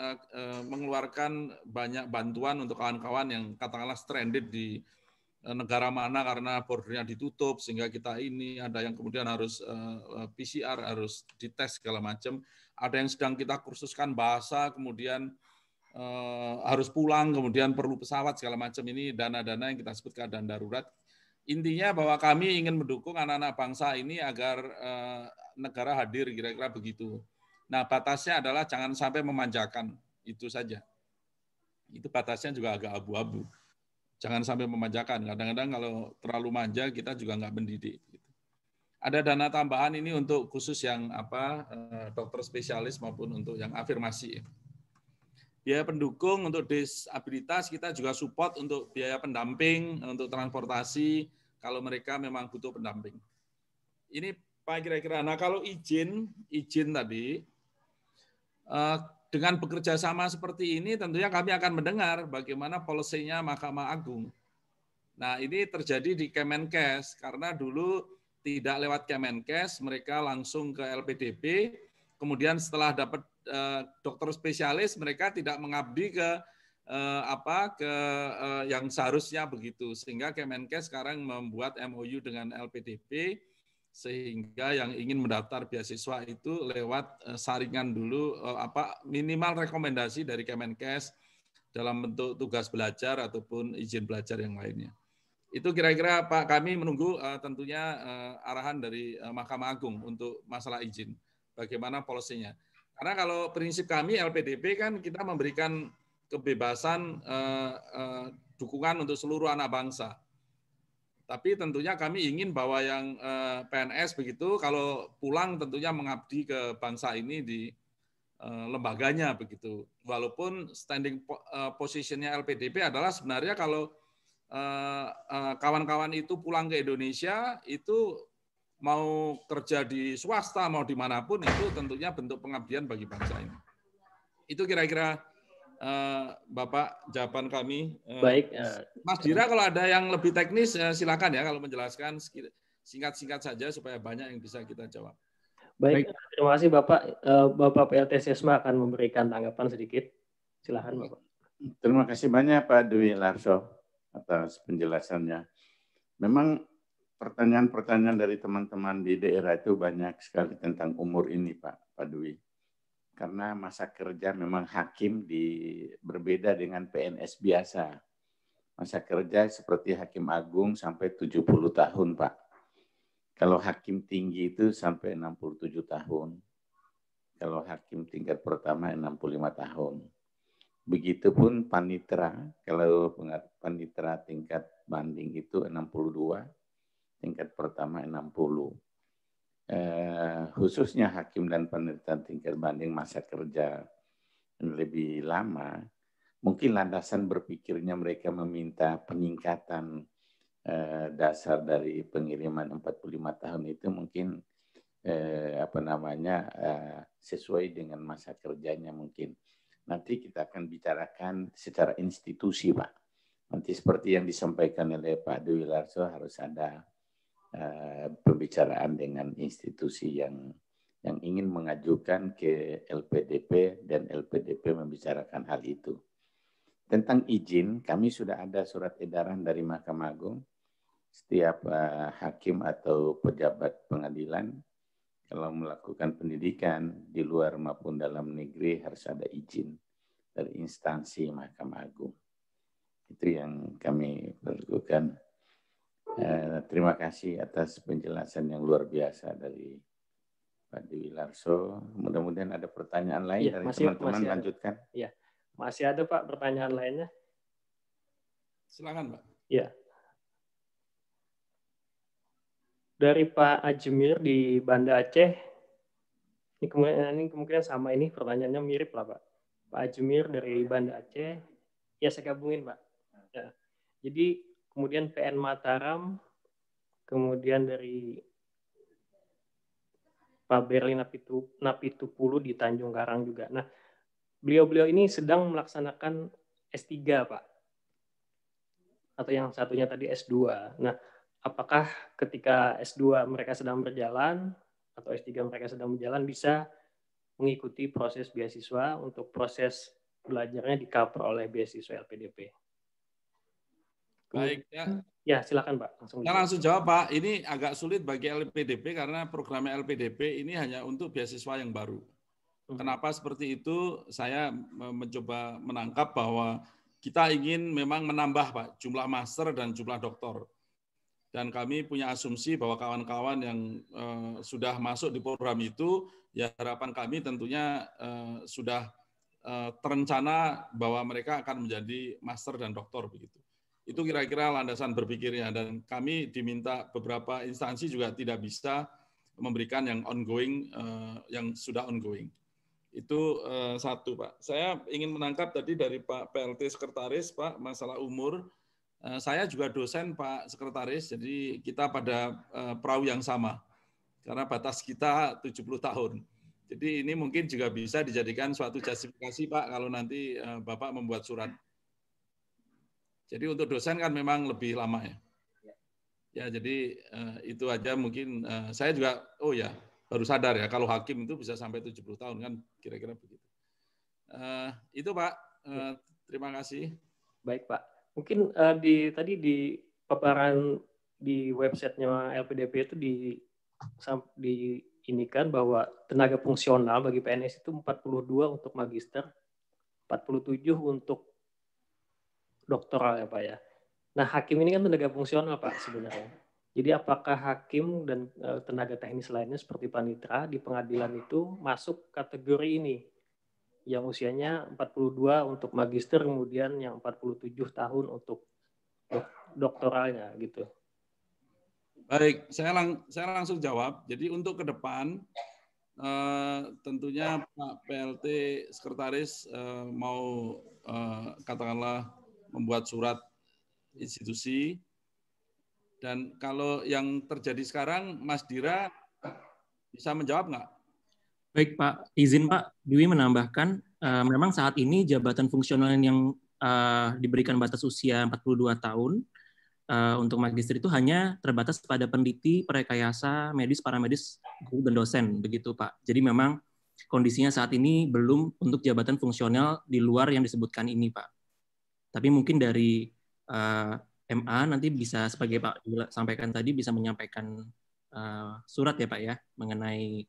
mengeluarkan banyak bantuan untuk kawan-kawan yang katakanlah stranded di negara mana karena bordernya ditutup sehingga kita ini ada yang kemudian harus PCR, harus dites segala macam, ada yang sedang kita kursuskan bahasa kemudian harus pulang kemudian perlu pesawat segala macam, ini dana-dana yang kita sebut keadaan darurat. Intinya bahwa kami ingin mendukung anak-anak bangsa ini agar negara hadir, kira-kira begitu. Nah, batasnya adalah jangan sampai memanjakan, itu saja. Itu batasnya juga agak abu-abu. Jangan sampai memanjakan. Kadang-kadang kalau terlalu manja, kita juga nggak mendidik. Ada dana tambahan ini untuk khusus yang dokter spesialis maupun untuk yang afirmasi. Biaya pendukung untuk disabilitas kita juga support untuk biaya pendamping, untuk transportasi, kalau mereka memang butuh pendamping. Ini Pak kira-kira. Nah kalau izin tadi, dengan bekerja sama seperti ini tentunya kami akan mendengar bagaimana polisinya Mahkamah Agung. Nah ini terjadi di Kemenkes, karena dulu tidak lewat Kemenkes, mereka langsung ke LPDP, kemudian setelah dapat dokter spesialis, mereka tidak mengabdi ke yang seharusnya begitu, sehingga Kemenkes sekarang membuat MOU dengan LPDP sehingga yang ingin mendaftar beasiswa itu lewat saringan dulu minimal rekomendasi dari Kemenkes dalam bentuk tugas belajar ataupun izin belajar yang lainnya. Itu kira-kira Pak, kami menunggu tentunya arahan dari Mahkamah Agung untuk masalah izin, bagaimana polisinya. Karena kalau prinsip kami LPDP kan kita memberikan kebebasan dukungan untuk seluruh anak bangsa. Tapi tentunya kami ingin bahwa yang PNS begitu kalau pulang tentunya mengabdi ke bangsa ini di lembaganya begitu. Walaupun standing positionnya LPDP adalah sebenarnya kalau kawan-kawan itu pulang ke Indonesia itu mau kerja di swasta, mau dimanapun, itu tentunya bentuk pengabdian bagi bangsa ini. Itu kira-kira Bapak jawaban kami. Baik. Mas Dira kalau ada yang lebih teknis silakan ya, kalau menjelaskan singkat-singkat saja supaya banyak yang bisa kita jawab. Baik. Terima kasih Bapak. Bapak PLT Sesma akan memberikan tanggapan sedikit. Silakan Bapak. Terima kasih banyak Pak Dwi Larso atas penjelasannya. Memang pertanyaan-pertanyaan dari teman-teman di daerah itu banyak sekali tentang umur ini Pak Dwi. Karena masa kerja memang hakim berbeda dengan PNS biasa. Masa kerja seperti Hakim Agung sampai 70 tahun Pak. Kalau Hakim Tinggi itu sampai 67 tahun. Kalau hakim tingkat pertama 65 tahun. Begitupun panitera, kalau panitera tingkat banding itu 62, tingkat pertama 60. Khususnya hakim dan panitera tingkat banding masa kerja lebih lama, mungkin landasan berpikirnya mereka meminta peningkatan dasar dari pengiriman 45 tahun itu mungkin sesuai dengan masa kerjanya mungkin. Nanti kita akan bicarakan secara institusi, Pak. Nanti seperti yang disampaikan oleh Pak Dewi Larso harus ada pembicaraan dengan institusi yang ingin mengajukan ke LPDP dan LPDP membicarakan hal itu. Tentang izin, kami sudah ada surat edaran dari Mahkamah Agung. Setiap hakim atau pejabat pengadilan kalau melakukan pendidikan di luar maupun dalam negeri harus ada izin dari instansi Mahkamah Agung. Itu yang kami lakukan. Terima kasih atas penjelasan yang luar biasa dari Pak Dewi Larso. Mudah-mudahan ada pertanyaan lain dari teman-teman. Lanjutkan. Iya, masih ada Pak pertanyaan lainnya? Silakan Pak. Iya. Dari Pak Ajmir di Banda Aceh, ini kemungkinan sama, ini pertanyaannya mirip lah Pak. Pak Ajmir dari Banda Aceh, ya saya gabungin Pak. Ya. Jadi kemudian PN Mataram, kemudian dari Pak Berli Napitupulu di Tanjung Karang juga. Nah, beliau-beliau ini sedang melaksanakan S3 Pak. Atau yang satunya tadi S2. Nah, apakah ketika S2 mereka sedang berjalan atau S3 mereka sedang berjalan bisa mengikuti proses beasiswa untuk proses belajarnya di-cover oleh beasiswa LPDP? Baik ya. Ya, silakan Pak. Langsung jawab Pak. Ini agak sulit bagi LPDP karena programnya LPDP ini hanya untuk beasiswa yang baru. Kenapa seperti itu? Saya mencoba menangkap bahwa kita ingin memang menambah Pak jumlah master dan jumlah doktor. Dan kami punya asumsi bahwa kawan-kawan yang sudah masuk di program itu, ya harapan kami tentunya sudah terencana bahwa mereka akan menjadi master dan doktor begitu. Itu kira-kira landasan berpikirnya, dan kami diminta beberapa instansi juga tidak bisa memberikan yang ongoing, yang sudah ongoing. Itu satu Pak. Saya ingin menangkap tadi dari Pak PLT Sekretaris Pak masalah umur. Saya juga dosen Pak Sekretaris, jadi kita pada perahu yang sama. Karena batas kita 70 tahun. Jadi ini mungkin juga bisa dijadikan suatu justifikasi Pak kalau nanti Bapak membuat surat. Jadi untuk dosen kan memang lebih lama ya. Ya jadi itu aja mungkin saya juga, oh ya baru sadar ya kalau hakim itu bisa sampai 70 tahun kan kira-kira begitu. Itu Pak, terima kasih. Baik Pak. Mungkin tadi di paparan di websitenya LPDP itu diinikan bahwa tenaga fungsional bagi PNS itu 42 untuk magister, 47 untuk doktoral ya Pak ya. Nah hakim ini kan tenaga fungsional Pak sebenarnya. Jadi apakah hakim dan tenaga teknis lainnya seperti panitera di pengadilan itu masuk kategori ini? Yang usianya 42 untuk magister, kemudian yang 47 tahun untuk doktoralnya gitu. Baik, saya langsung jawab. Jadi untuk ke depan tentunya Pak PLT Sekretaris mau katakanlah membuat surat institusi, dan kalau yang terjadi sekarang Mas Dira bisa menjawab nggak? Baik Pak, izin Pak Dwi menambahkan, memang saat ini jabatan fungsional yang diberikan batas usia 42 tahun untuk magister itu hanya terbatas pada peneliti, perekayasa, medis, paramedis, guru, dan dosen, begitu Pak. Jadi memang kondisinya saat ini belum untuk jabatan fungsional di luar yang disebutkan ini Pak. Tapi mungkin dari MA nanti bisa, sebagai Pak sampaikan tadi, bisa menyampaikan surat ya Pak ya, mengenai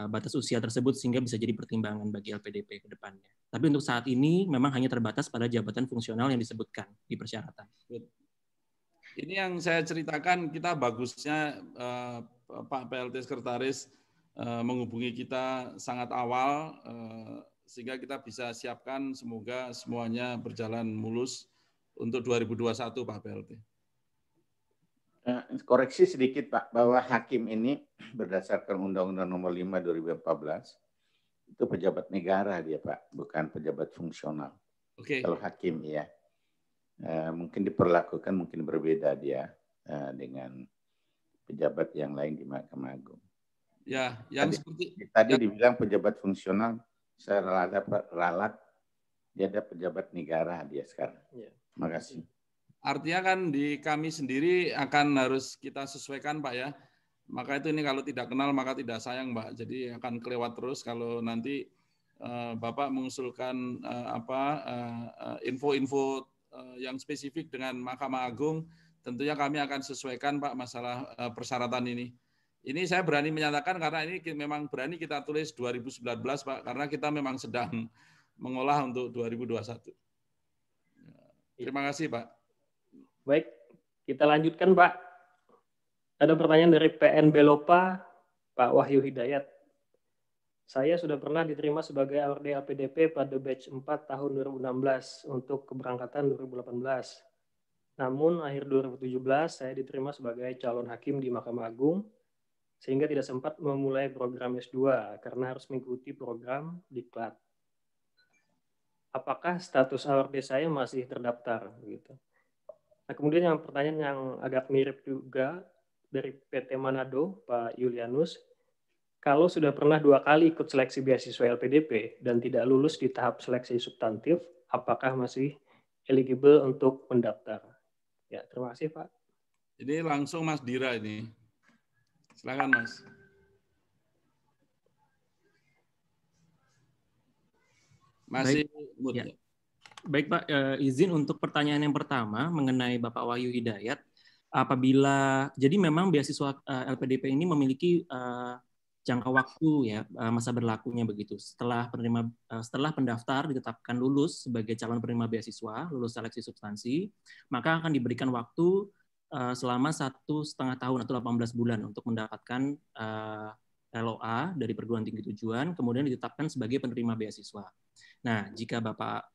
batas usia tersebut sehingga bisa jadi pertimbangan bagi LPDP ke depannya. Tapi untuk saat ini memang hanya terbatas pada jabatan fungsional yang disebutkan di persyaratan. Ini yang saya ceritakan, kita bagusnya Pak PLT Sekretaris menghubungi kita sangat awal, sehingga kita bisa siapkan semoga semuanya berjalan mulus untuk 2021, Pak PLT. Koreksi sedikit Pak, bahwa hakim ini berdasarkan Undang-Undang Nomor 5 2014 itu pejabat negara dia Pak, bukan pejabat fungsional. Oke. Kalau hakim ya, mungkin diperlakukan mungkin berbeda dia dengan pejabat yang lain di Mahkamah Agung. Ya, yang tadi dibilang pejabat fungsional, saya ralat dia ada pejabat negara dia sekarang. Ya. Terima kasih. Artinya kan di kami sendiri akan harus kita sesuaikan Pak ya. Maka itu ini kalau tidak kenal maka tidak sayang Pak. Jadi akan kelewat terus kalau nanti Bapak mengusulkan info-info yang spesifik dengan Mahkamah Agung, tentunya kami akan sesuaikan Pak masalah persyaratan ini. Ini saya berani menyatakan karena ini memang berani kita tulis 2019 Pak, karena kita memang sedang mengolah untuk 2021. Terima kasih Pak. Baik, kita lanjutkan Pak. Ada pertanyaan dari PN Belopa, Pak Wahyu Hidayat. Saya sudah pernah diterima sebagai AWRD LPDP pada batch 4 tahun 2016 untuk keberangkatan 2018. Namun akhir 2017 saya diterima sebagai calon hakim di Mahkamah Agung, sehingga tidak sempat memulai program S2 karena harus mengikuti program diklat. Apakah status AWRD saya masih terdaftar? Gitu. Nah, kemudian yang pertanyaan yang agak mirip juga dari PT Manado, Pak Julianus. Kalau sudah pernah 2 kali ikut seleksi beasiswa LPDP dan tidak lulus di tahap seleksi substantif, apakah masih eligible untuk mendaftar? Ya, terima kasih Pak. Ini langsung Mas Dira ini. Silakan Mas. Masih ya. Baik Pak, izin untuk pertanyaan yang pertama mengenai Bapak Wahyu Hidayat. Apabila, jadi memang beasiswa LPDP ini memiliki jangka waktu ya, masa berlakunya begitu. Setelah pendaftar ditetapkan lulus sebagai calon penerima beasiswa, lulus seleksi substansi, maka akan diberikan waktu selama 1,5 tahun atau 18 bulan untuk mendapatkan LOA dari perguruan tinggi tujuan, kemudian ditetapkan sebagai penerima beasiswa. Nah, jika Bapak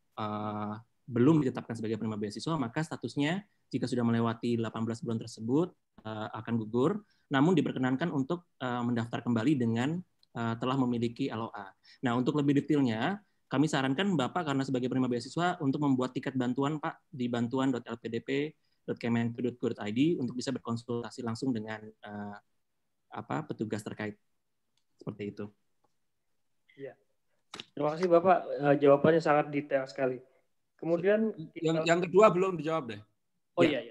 belum ditetapkan sebagai penerima beasiswa, maka statusnya jika sudah melewati 18 bulan tersebut akan gugur, namun diperkenankan untuk mendaftar kembali dengan telah memiliki LOA. Nah, untuk lebih detailnya, kami sarankan Bapak karena sebagai penerima beasiswa untuk membuat tiket bantuan Pak di bantuan.lpdp.kemenku.go.id untuk bisa berkonsultasi langsung dengan petugas terkait. Seperti itu. Ya. Terima kasih Bapak, jawabannya sangat detail sekali. Kemudian yang kedua belum dijawab deh. Oh iya.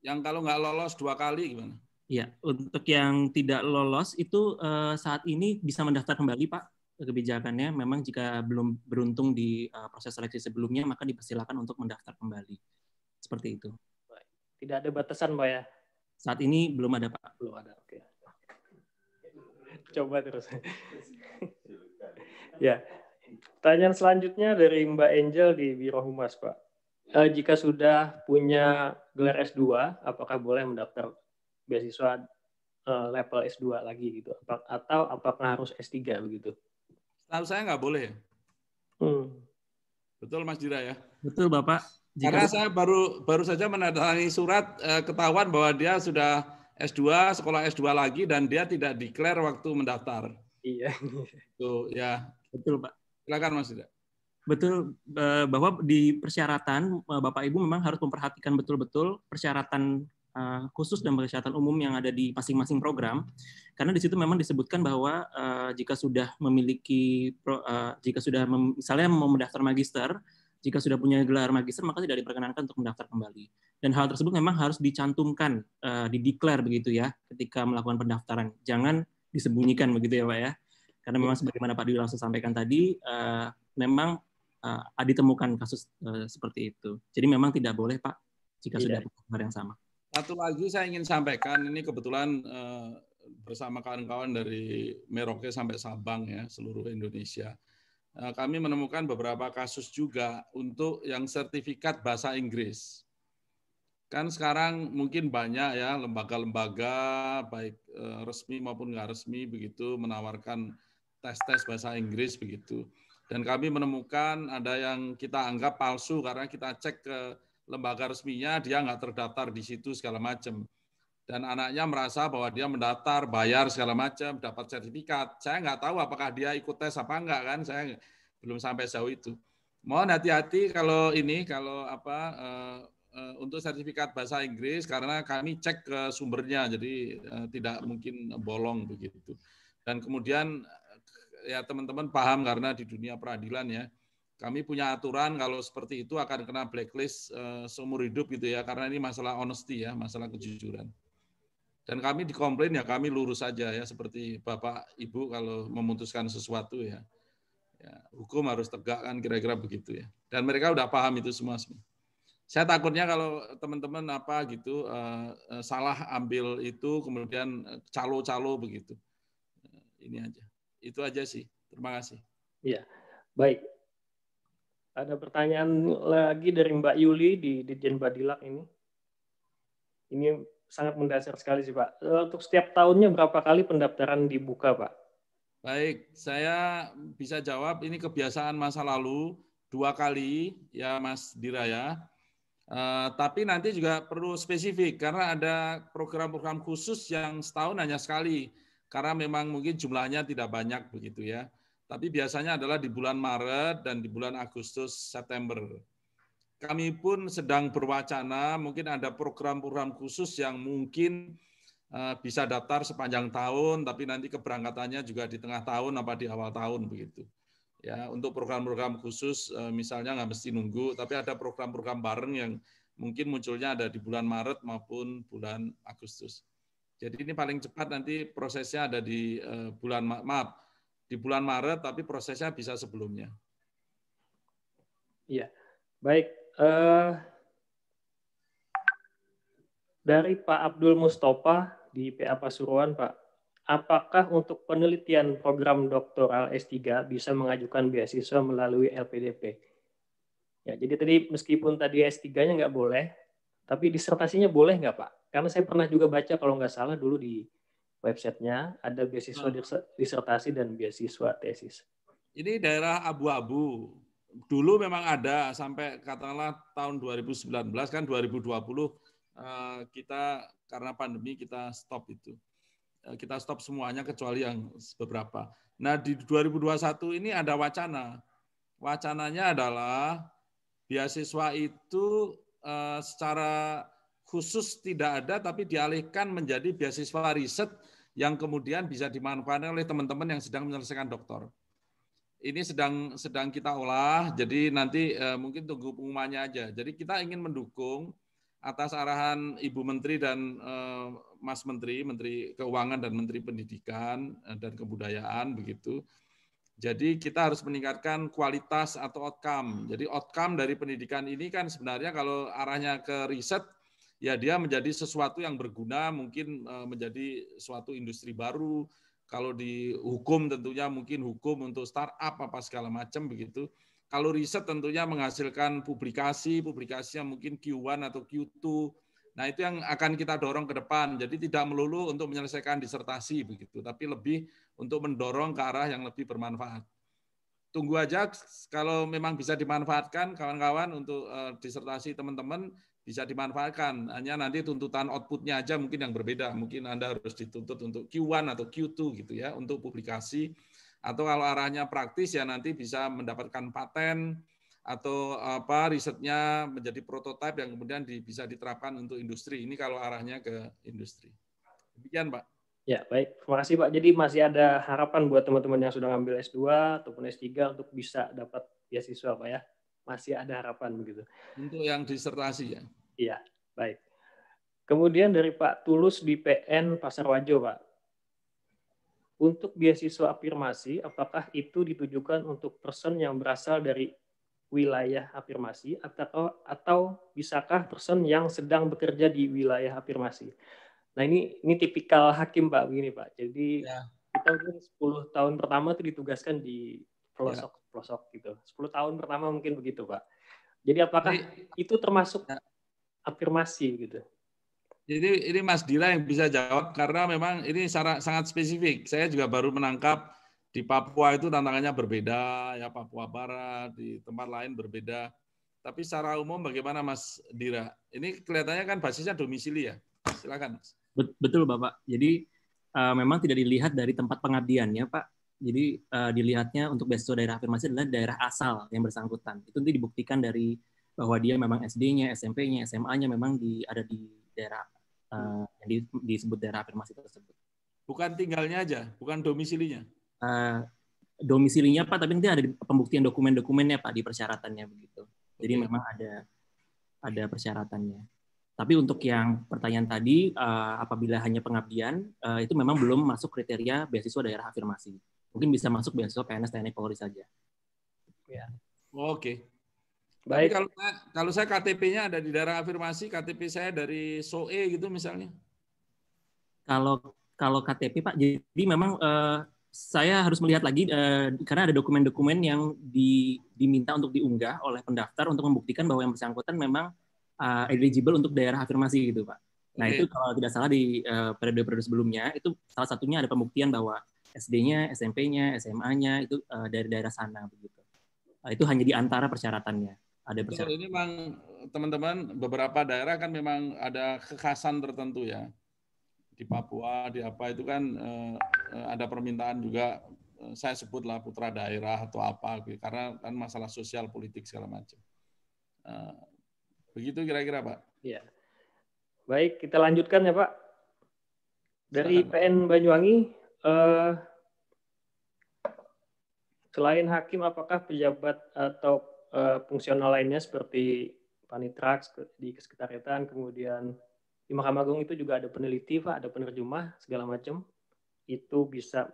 Yang kalau nggak lolos 2 kali gimana? Iya, untuk yang tidak lolos itu saat ini bisa mendaftar kembali Pak. Kebijakannya memang jika belum beruntung di proses seleksi sebelumnya maka dipersilakan untuk mendaftar kembali. Seperti itu. Tidak ada batasan Pak ya? Saat ini belum ada Pak. Belum ada, oke. Coba terus. Ya, pertanyaan selanjutnya dari Mbak Angel di Biro Humas, Pak. Jika sudah punya gelar S2, apakah boleh mendaftar beasiswa level S2 lagi gitu? Atau apakah harus S3 begitu? Tahu saya nggak boleh. Betul Mas Dira ya? Betul Bapak. Karena saya baru saja menandatangani surat ketahuan bahwa dia sudah S2, sekolah S2 lagi dan dia tidak declare waktu mendaftar. Iya. Tuh ya. Betul Pak. Silakan Mas Dira. Betul, bahwa di persyaratan Bapak Ibu memang harus memperhatikan betul-betul persyaratan khusus dan persyaratan umum yang ada di masing-masing program, karena di situ memang disebutkan bahwa jika sudah memiliki, misalnya mau mendaftar magister, jika sudah punya gelar magister maka tidak diperkenankan untuk mendaftar kembali. Dan hal tersebut memang harus dicantumkan, dideklar begitu ya, ketika melakukan pendaftaran. Jangan disembunyikan begitu ya Pak ya. Karena memang sebagaimana Pak Dwi langsung sampaikan tadi, memang ditemukan kasus seperti itu. Jadi memang tidak boleh Pak jika sudah punya yang sama. Satu lagi saya ingin sampaikan, ini kebetulan bersama kawan-kawan dari Merauke sampai Sabang ya, seluruh Indonesia. Kami menemukan beberapa kasus juga untuk yang sertifikat bahasa Inggris. Kan sekarang mungkin banyak ya lembaga-lembaga baik resmi maupun nggak resmi begitu menawarkan tes-tes bahasa Inggris begitu. Dan kami menemukan ada yang kita anggap palsu karena kita cek ke lembaga resminya dia nggak terdaftar di situ segala macam. Dan anaknya merasa bahwa dia mendaftar, bayar segala macam, dapat sertifikat. Saya nggak tahu apakah dia ikut tes apa enggak kan, saya belum sampai jauh itu. Mohon hati-hati kalau untuk sertifikat bahasa Inggris karena kami cek ke sumbernya, jadi tidak mungkin bolong begitu. Dan kemudian ya teman-teman paham karena di dunia peradilan ya, kami punya aturan kalau seperti itu akan kena blacklist seumur hidup gitu ya, karena ini masalah honesty ya, masalah kejujuran. Dan kami dikomplain ya kami lurus saja ya, seperti Bapak Ibu kalau memutuskan sesuatu ya, hukum harus tegak kan kira-kira begitu ya. Dan mereka udah paham itu semua. Saya takutnya kalau teman-teman salah ambil itu kemudian calo-calo begitu. Ini aja. Itu aja sih. Terima kasih. Iya, baik. Ada pertanyaan lagi dari Mbak Yuli di Ditjen Badilak ini. Ini sangat mendasar sekali sih Pak. Untuk setiap tahunnya berapa kali pendaftaran dibuka Pak? Baik, saya bisa jawab ini kebiasaan masa lalu 2 kali ya Mas Diraya. Tapi nanti juga perlu spesifik karena ada program-program khusus yang setahun hanya sekali karena memang mungkin jumlahnya tidak banyak begitu ya. Tapi biasanya adalah di bulan Maret dan di bulan Agustus, September. Kami pun sedang berwacana mungkin ada program-program khusus yang mungkin bisa daftar sepanjang tahun, tapi nanti keberangkatannya juga di tengah tahun apa di awal tahun begitu. Ya, untuk program-program khusus misalnya nggak mesti nunggu, tapi ada program-program bareng yang mungkin munculnya ada di bulan Maret maupun bulan Agustus. Jadi ini paling cepat nanti prosesnya ada di di bulan Maret, tapi prosesnya bisa sebelumnya. Iya, baik. Dari Pak Abdul Mustafa di PA Pasuruan, Pak. Apakah untuk penelitian program doktoral S3 bisa mengajukan beasiswa melalui LPDP? Ya, jadi tadi meskipun tadi S3-nya nggak boleh, tapi disertasinya boleh nggak Pak? Karena saya pernah juga baca kalau nggak salah dulu di websitenya ada beasiswa disertasi dan beasiswa tesis. Ini daerah abu-abu. Dulu memang ada sampai katakanlah tahun 2019 kan 2020 kita karena pandemi kita stop itu. Kita stop semuanya kecuali yang beberapa. Nah di 2021 ini ada wacana. Wacananya adalah beasiswa itu secara khusus tidak ada tapi dialihkan menjadi beasiswa riset yang kemudian bisa dimanfaatkan oleh teman-teman yang sedang menyelesaikan doktor. Ini sedang kita olah, jadi nanti mungkin tunggu pengumumannya aja. Jadi kita ingin mendukung atas arahan Ibu Menteri dan Mas Menteri, Menteri Keuangan dan Menteri Pendidikan dan Kebudayaan begitu. Jadi kita harus meningkatkan kualitas atau outcome. Jadi outcome dari pendidikan ini kan sebenarnya kalau arahnya ke riset, ya dia menjadi sesuatu yang berguna, mungkin menjadi suatu industri baru. Kalau di hukum tentunya mungkin hukum untuk startup apa segala macam begitu. Kalau riset tentunya menghasilkan publikasinya mungkin Q1 atau Q2. Nah itu yang akan kita dorong ke depan. Jadi tidak melulu untuk menyelesaikan disertasi begitu, tapi lebih untuk mendorong ke arah yang lebih bermanfaat. Tunggu aja kalau memang bisa dimanfaatkan kawan-kawan untuk disertasi teman-teman bisa dimanfaatkan. Hanya nanti tuntutan outputnya aja mungkin yang berbeda. Mungkin Anda harus dituntut untuk Q1 atau Q2 gitu ya untuk publikasi. Atau kalau arahnya praktis ya nanti bisa mendapatkan paten atau risetnya menjadi prototipe yang kemudian bisa diterapkan untuk industri. Ini kalau arahnya ke industri. Demikian, Pak. Ya, baik. Terima kasih, Pak. Jadi masih ada harapan buat teman-teman yang sudah ngambil S2 ataupun S3 untuk bisa dapat beasiswa, Pak ya. Masih ada harapan begitu. Untuk yang disertasi ya. Iya, baik. Kemudian dari Pak Tulus di PN Pasar Wajo, Pak. Untuk beasiswa afirmasi, apakah itu ditujukan untuk person yang berasal dari wilayah afirmasi atau bisakah person yang sedang bekerja di wilayah afirmasi? Nah ini tipikal hakim Pak, begini Pak. Jadi kita mungkin 10 tahun pertama itu ditugaskan di pelosok gitu. 10 tahun pertama mungkin begitu Pak. Jadi apakah itu termasuk afirmasi gitu. Jadi ini Mas Dira yang bisa jawab karena memang ini sangat spesifik. Saya juga baru menangkap di Papua itu tantangannya berbeda, ya Papua Barat, di tempat lain berbeda. Tapi secara umum bagaimana Mas Dira? Ini kelihatannya kan basisnya domisili ya. Silakan. Betul Bapak. Jadi memang tidak dilihat dari tempat pengabdiannya Pak. Jadi dilihatnya untuk beasiswa daerah afirmasi adalah daerah asal yang bersangkutan. Itu nanti dibuktikan dari bahwa dia memang SD-nya, SMP-nya, SMA-nya memang ada di daerah yang disebut daerah afirmasi tersebut. Bukan tinggalnya aja, bukan domisilinya. Domisilinya Pak, tapi nanti ada pembuktian dokumen-dokumennya Pak di persyaratannya begitu. Jadi memang ada persyaratannya. Tapi untuk yang pertanyaan tadi, apabila hanya pengabdian, itu memang belum masuk kriteria beasiswa daerah afirmasi. Mungkin bisa masuk beasiswa PNS TNI Polri saja. Ya. Oke. Baik. Tapi kalau saya KTP-nya ada di daerah afirmasi, KTP saya dari SOE gitu misalnya. Kalau KTP Pak, jadi memang saya harus melihat lagi karena ada dokumen-dokumen yang diminta untuk diunggah oleh pendaftar untuk membuktikan bahwa yang bersangkutan memang eligible untuk daerah afirmasi gitu Pak. Nah itu kalau tidak salah di periode-periode sebelumnya itu salah satunya ada pembuktian bahwa SD-nya, SMP-nya, SMA-nya itu dari daerah sana begitu. Itu hanya di antara persyaratannya. Ada persyaratan. Ini memang teman-teman beberapa daerah kan memang ada kekhasan tertentu ya. Di Papua, di apa itu kan ada permintaan juga saya sebutlah putra daerah atau apa karena kan masalah sosial politik segala macam. Begitu kira-kira Pak. Ya. Baik, kita lanjutkan ya Pak. Dari PN Banyuwangi, selain hakim, apakah pejabat atau fungsional lainnya seperti panitraks di kesekretariatan, kemudian di Mahkamah Agung itu juga ada peneliti Pak, ada penerjemah segala macam, itu bisa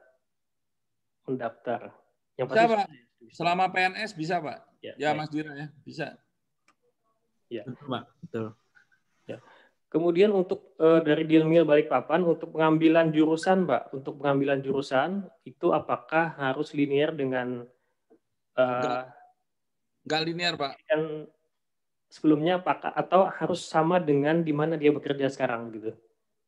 mendaftar. Yang bisa Pak. Selama PNS bisa Pak. Ya Mas Dira ya, bisa. Ya. Betul Pak, betul. Ya. Kemudian untuk dari Dilmil Balikpapan untuk pengambilan jurusan, Pak, untuk pengambilan jurusan itu apakah harus linear dengan enggak linear Pak. Dan sebelumnya apakah atau harus sama dengan di mana dia bekerja sekarang gitu?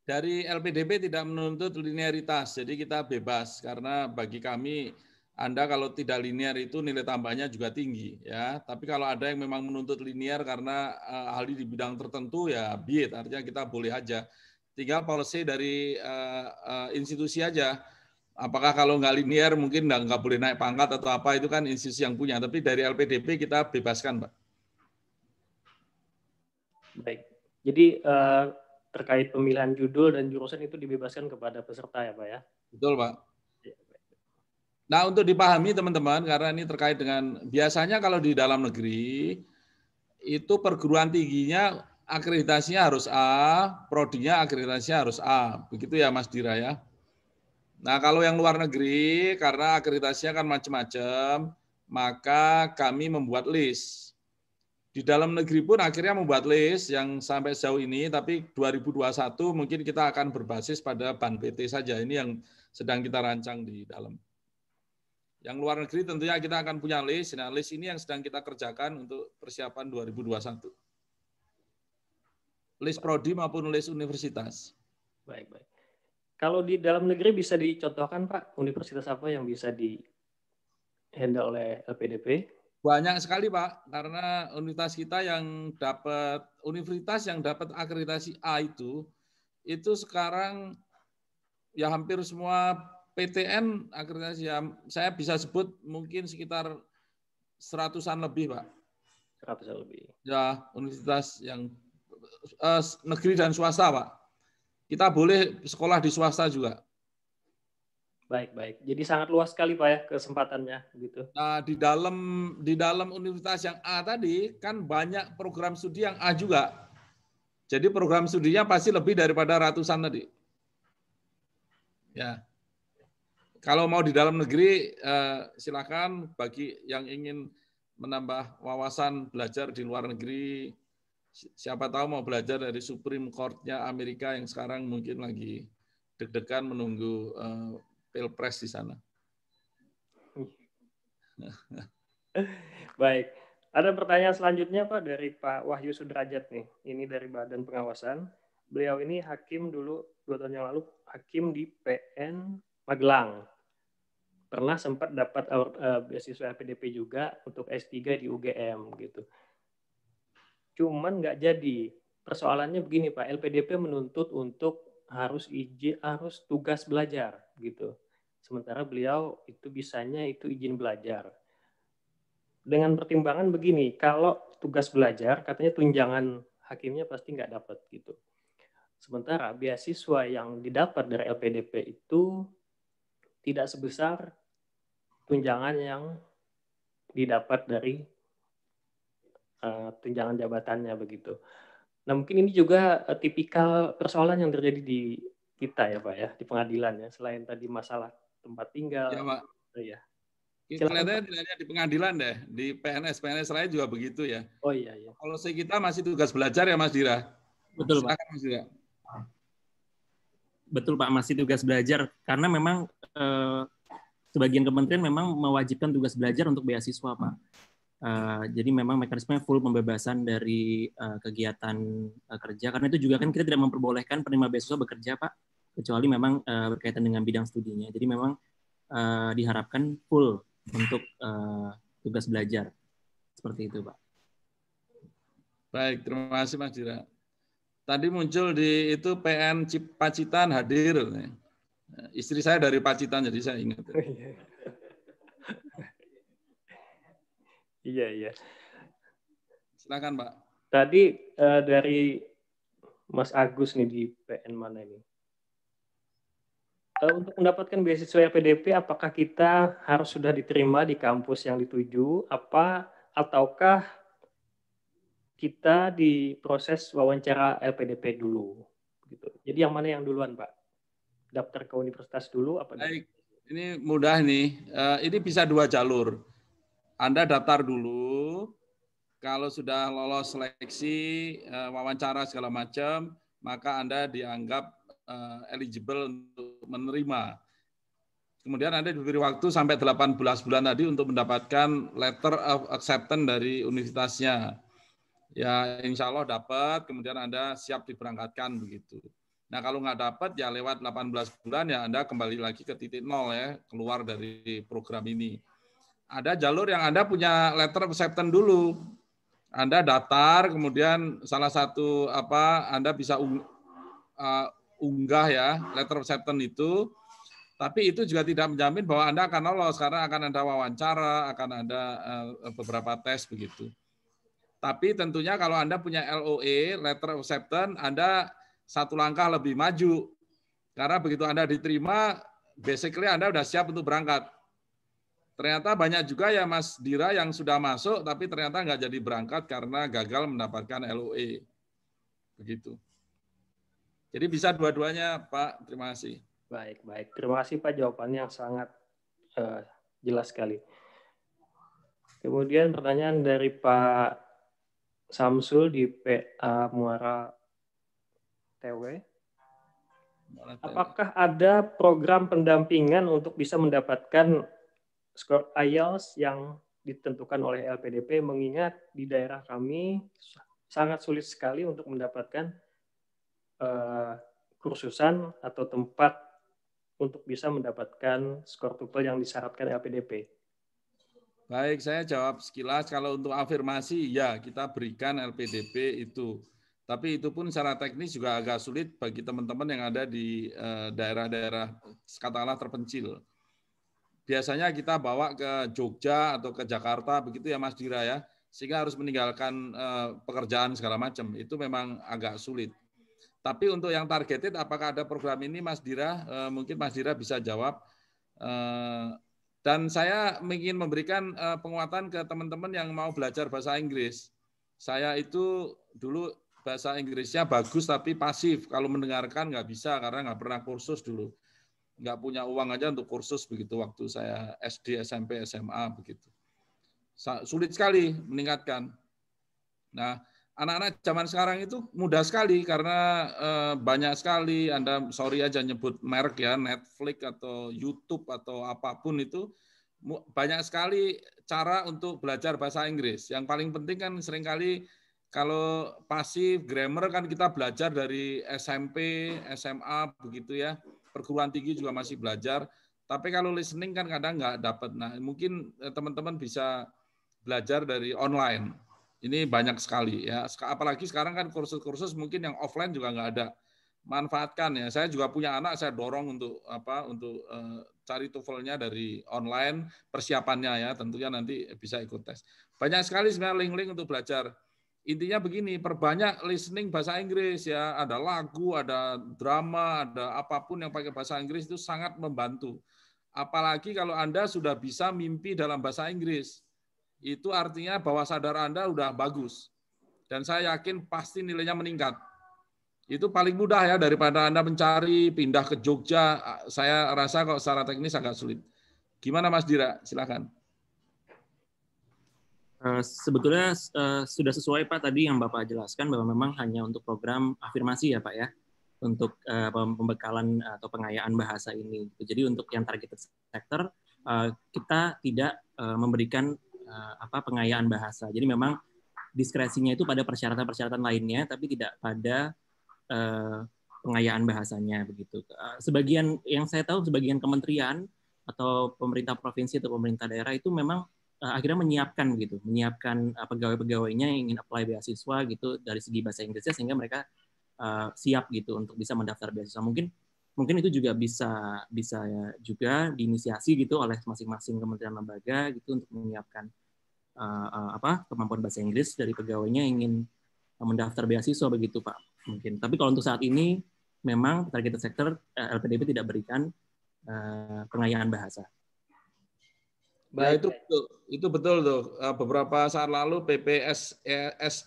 Dari LPDP tidak menuntut linearitas, jadi kita bebas karena bagi kami Anda kalau tidak linear itu nilai tambahnya juga tinggi ya. Tapi kalau ada yang memang menuntut linear karena ahli di bidang tertentu ya be it, artinya kita boleh aja. Tinggal policy dari institusi aja. Apakah kalau nggak linear mungkin nggak boleh naik pangkat atau apa itu kan institusi yang punya. Tapi dari LPDP kita bebaskan, Pak. Baik. Jadi terkait pemilihan judul dan jurusan itu dibebaskan kepada peserta ya Pak ya? Betul Pak. Nah untuk dipahami teman-teman karena ini terkait dengan biasanya kalau di dalam negeri itu perguruan tingginya akreditasinya harus A, prodinya akreditasinya harus A. Begitu ya Mas Dira ya. Nah kalau yang luar negeri karena akreditasinya kan macam-macam, maka kami membuat list. Di dalam negeri pun akhirnya membuat list yang sampai sejauh ini, tapi 2021 mungkin kita akan berbasis pada BAN PT saja. Ini yang sedang kita rancang di dalam. Yang luar negeri tentunya kita akan punya list. Nah, list ini yang sedang kita kerjakan untuk persiapan 2021. List prodi maupun list universitas. Baik. Kalau di dalam negeri bisa dicontohkan Pak, universitas apa yang bisa di-handle oleh LPDP? Banyak sekali Pak, karena universitas kita yang dapat akreditasi A itu sekarang ya hampir semua PTN akreditasi ya, saya bisa sebut mungkin sekitar 100-an lebih Pak. 100-an lebih. Ya, universitas yang negeri dan swasta Pak. Kita boleh sekolah di swasta juga. Baik. Jadi sangat luas sekali Pak ya kesempatannya gitu. Nah, di dalam universitas yang A tadi kan banyak program studi yang A juga. Jadi program studinya pasti lebih daripada ratusan tadi. Ya. Kalau mau di dalam negeri silakan bagi yang ingin menambah wawasan belajar di luar negeri. Siapa tahu mau belajar dari Supreme Court-nya Amerika yang sekarang mungkin lagi deg-degan menunggu Pilpres di sana. Baik. Ada pertanyaan selanjutnya Pak dari Pak Wahyu Sudrajat nih. Ini dari Badan Pengawasan. Beliau ini hakim dulu 2 tahun yang lalu, hakim di PN Magelang. Pernah sempat dapat beasiswa LPDP juga untuk S3 di UGM gitu. Cuman nggak jadi. Persoalannya begini Pak, LPDP menuntut untuk harus tugas belajar gitu. Sementara beliau itu bisanya itu izin belajar. Dengan pertimbangan begini, kalau tugas belajar katanya tunjangan hakimnya pasti nggak dapat gitu. Sementara beasiswa yang didapat dari LPDP itu tidak sebesar tunjangan yang didapat dari tunjangan jabatannya begitu. Nah mungkin ini juga tipikal persoalan yang terjadi di kita ya Pak ya, di pengadilan ya, selain tadi masalah tempat tinggal. Ya Pak. Ya. Kelihatannya tidak hanya di pengadilan deh, di PNS lain juga begitu ya. Oh iya. Kalau kita masih tugas belajar ya Mas Dira. Betul Pak. Mas Dira. Betul Pak, masih tugas belajar karena memang sebagian kementerian memang mewajibkan tugas belajar untuk beasiswa Pak. Jadi memang mekanisme full pembebasan dari kegiatan kerja, karena itu juga kan kita tidak memperbolehkan penerima beasiswa bekerja Pak, kecuali memang berkaitan dengan bidang studinya. Jadi memang diharapkan full untuk tugas belajar. Seperti itu Pak. Baik, terima kasih Mas Dira. Tadi muncul di itu PN Pacitan hadir. Istri saya dari Pacitan, jadi saya ingat. Iya. Silakan Pak. Tadi dari Mas Agus nih di PN mana ini? Untuk mendapatkan beasiswa LPDP, apakah kita harus sudah diterima di kampus yang dituju, ataukah kita diproses wawancara LPDP dulu? Gitu. Jadi yang mana yang duluan Pak? Daftar ke universitas dulu apa? Baik, ini mudah nih. Ini bisa 2 jalur. Anda daftar dulu, kalau sudah lolos seleksi, wawancara segala macam, maka Anda dianggap eligible untuk menerima. Kemudian Anda diberi waktu sampai 18 bulan tadi untuk mendapatkan letter of acceptance dari universitasnya. Ya insya Allah dapat, kemudian Anda siap diberangkatkan begitu. Nah kalau nggak dapat ya lewat 18 bulan ya Anda kembali lagi ke titik nol ya, keluar dari program ini. Ada jalur yang Anda punya letter of acceptance dulu. Anda daftar, kemudian salah satu Anda bisa unggah ya letter of acceptance itu, tapi itu juga tidak menjamin bahwa Anda akan lolos karena akan ada wawancara, akan ada beberapa tes begitu. Tapi tentunya kalau Anda punya LOA, letter of acceptance, Anda 1 langkah lebih maju. Karena begitu Anda diterima, basically Anda sudah siap untuk berangkat. Ternyata banyak juga ya Mas Dira yang sudah masuk, tapi ternyata nggak jadi berangkat karena gagal mendapatkan LOA. Begitu. Jadi bisa dua-duanya, Pak. Terima kasih. Baik. Terima kasih Pak, jawabannya sangat jelas sekali. Kemudian pertanyaan dari Pak Samsul di PA Muara TW. Apakah ada program pendampingan untuk bisa mendapatkan skor IELTS yang ditentukan oleh LPDP, mengingat di daerah kami sangat sulit sekali untuk mendapatkan kursusan atau tempat untuk bisa mendapatkan skor TOEFL yang disyaratkan LPDP. Baik, saya jawab sekilas. Kalau untuk afirmasi, ya kita berikan LPDP itu. Tapi itu pun secara teknis juga agak sulit bagi teman-teman yang ada di daerah-daerah katakanlah terpencil. Biasanya kita bawa ke Jogja atau ke Jakarta, begitu ya Mas Dira ya, sehingga harus meninggalkan pekerjaan segala macam. Itu memang agak sulit. Tapi untuk yang targeted, apakah ada program ini Mas Dira? Mungkin Mas Dira bisa jawab. Dan saya ingin memberikan penguatan ke teman-teman yang mau belajar bahasa Inggris. Saya itu dulu bahasa Inggrisnya bagus tapi pasif. Kalau mendengarkan nggak bisa karena nggak pernah kursus dulu. Nggak punya uang aja untuk kursus begitu waktu saya SD, SMP, SMA begitu. Sulit sekali meningkatkan. Nah, anak-anak zaman sekarang itu mudah sekali karena banyak sekali, Anda sorry aja nyebut merek ya, Netflix atau YouTube atau apapun itu banyak sekali cara untuk belajar bahasa Inggris. Yang paling penting kan seringkali kalau pasif, grammar kan kita belajar dari SMP, SMA begitu ya. Perguruan tinggi juga masih belajar. Tapi kalau listening kan kadang nggak dapat. Nah, mungkin teman-teman bisa belajar dari online. Ini banyak sekali ya. Apalagi sekarang kan kursus-kursus mungkin yang offline juga nggak ada. Manfaatkan ya. Saya juga punya anak, saya dorong untuk cari TOEFL-nya dari online, persiapannya ya, tentunya nanti bisa ikut tes. Banyak sekali sebenarnya link-link untuk belajar. Intinya begini, perbanyak listening bahasa Inggris ya, ada lagu, ada drama, ada apapun yang pakai bahasa Inggris itu sangat membantu. Apalagi kalau Anda sudah bisa mimpi dalam bahasa Inggris, itu artinya bahwa sadar Anda udah bagus. Dan saya yakin pasti nilainya meningkat. Itu paling mudah ya daripada Anda mencari pindah ke Jogja. Saya rasa kok secara teknis agak sulit. Gimana Mas Dira? Silakan. Sebetulnya sudah sesuai Pak tadi yang Bapak jelaskan bahwa memang hanya untuk program afirmasi ya Pak ya, untuk pembekalan atau pengayaan bahasa ini. Jadi untuk yang targeted sector kita tidak memberikan pengayaan bahasa. Jadi memang diskresinya itu pada persyaratan-persyaratan lainnya, tapi tidak pada pengayaan bahasanya begitu. Sebagian yang saya tahu sebagian kementerian atau pemerintah provinsi atau pemerintah daerah itu memang akhirnya menyiapkan pegawai-pegawainya yang ingin apply beasiswa gitu dari segi bahasa Inggrisnya sehingga mereka siap gitu untuk bisa mendaftar beasiswa. Mungkin itu juga bisa juga diinisiasi gitu oleh masing-masing kementerian lembaga gitu untuk menyiapkan kemampuan bahasa Inggris dari pegawainya yang ingin mendaftar beasiswa begitu Pak. Mungkin. Tapi kalau untuk saat ini memang targeted sector LPDP tidak berikan pengayaan bahasa. Baik. Ya itu betul tuh. Beberapa saat lalu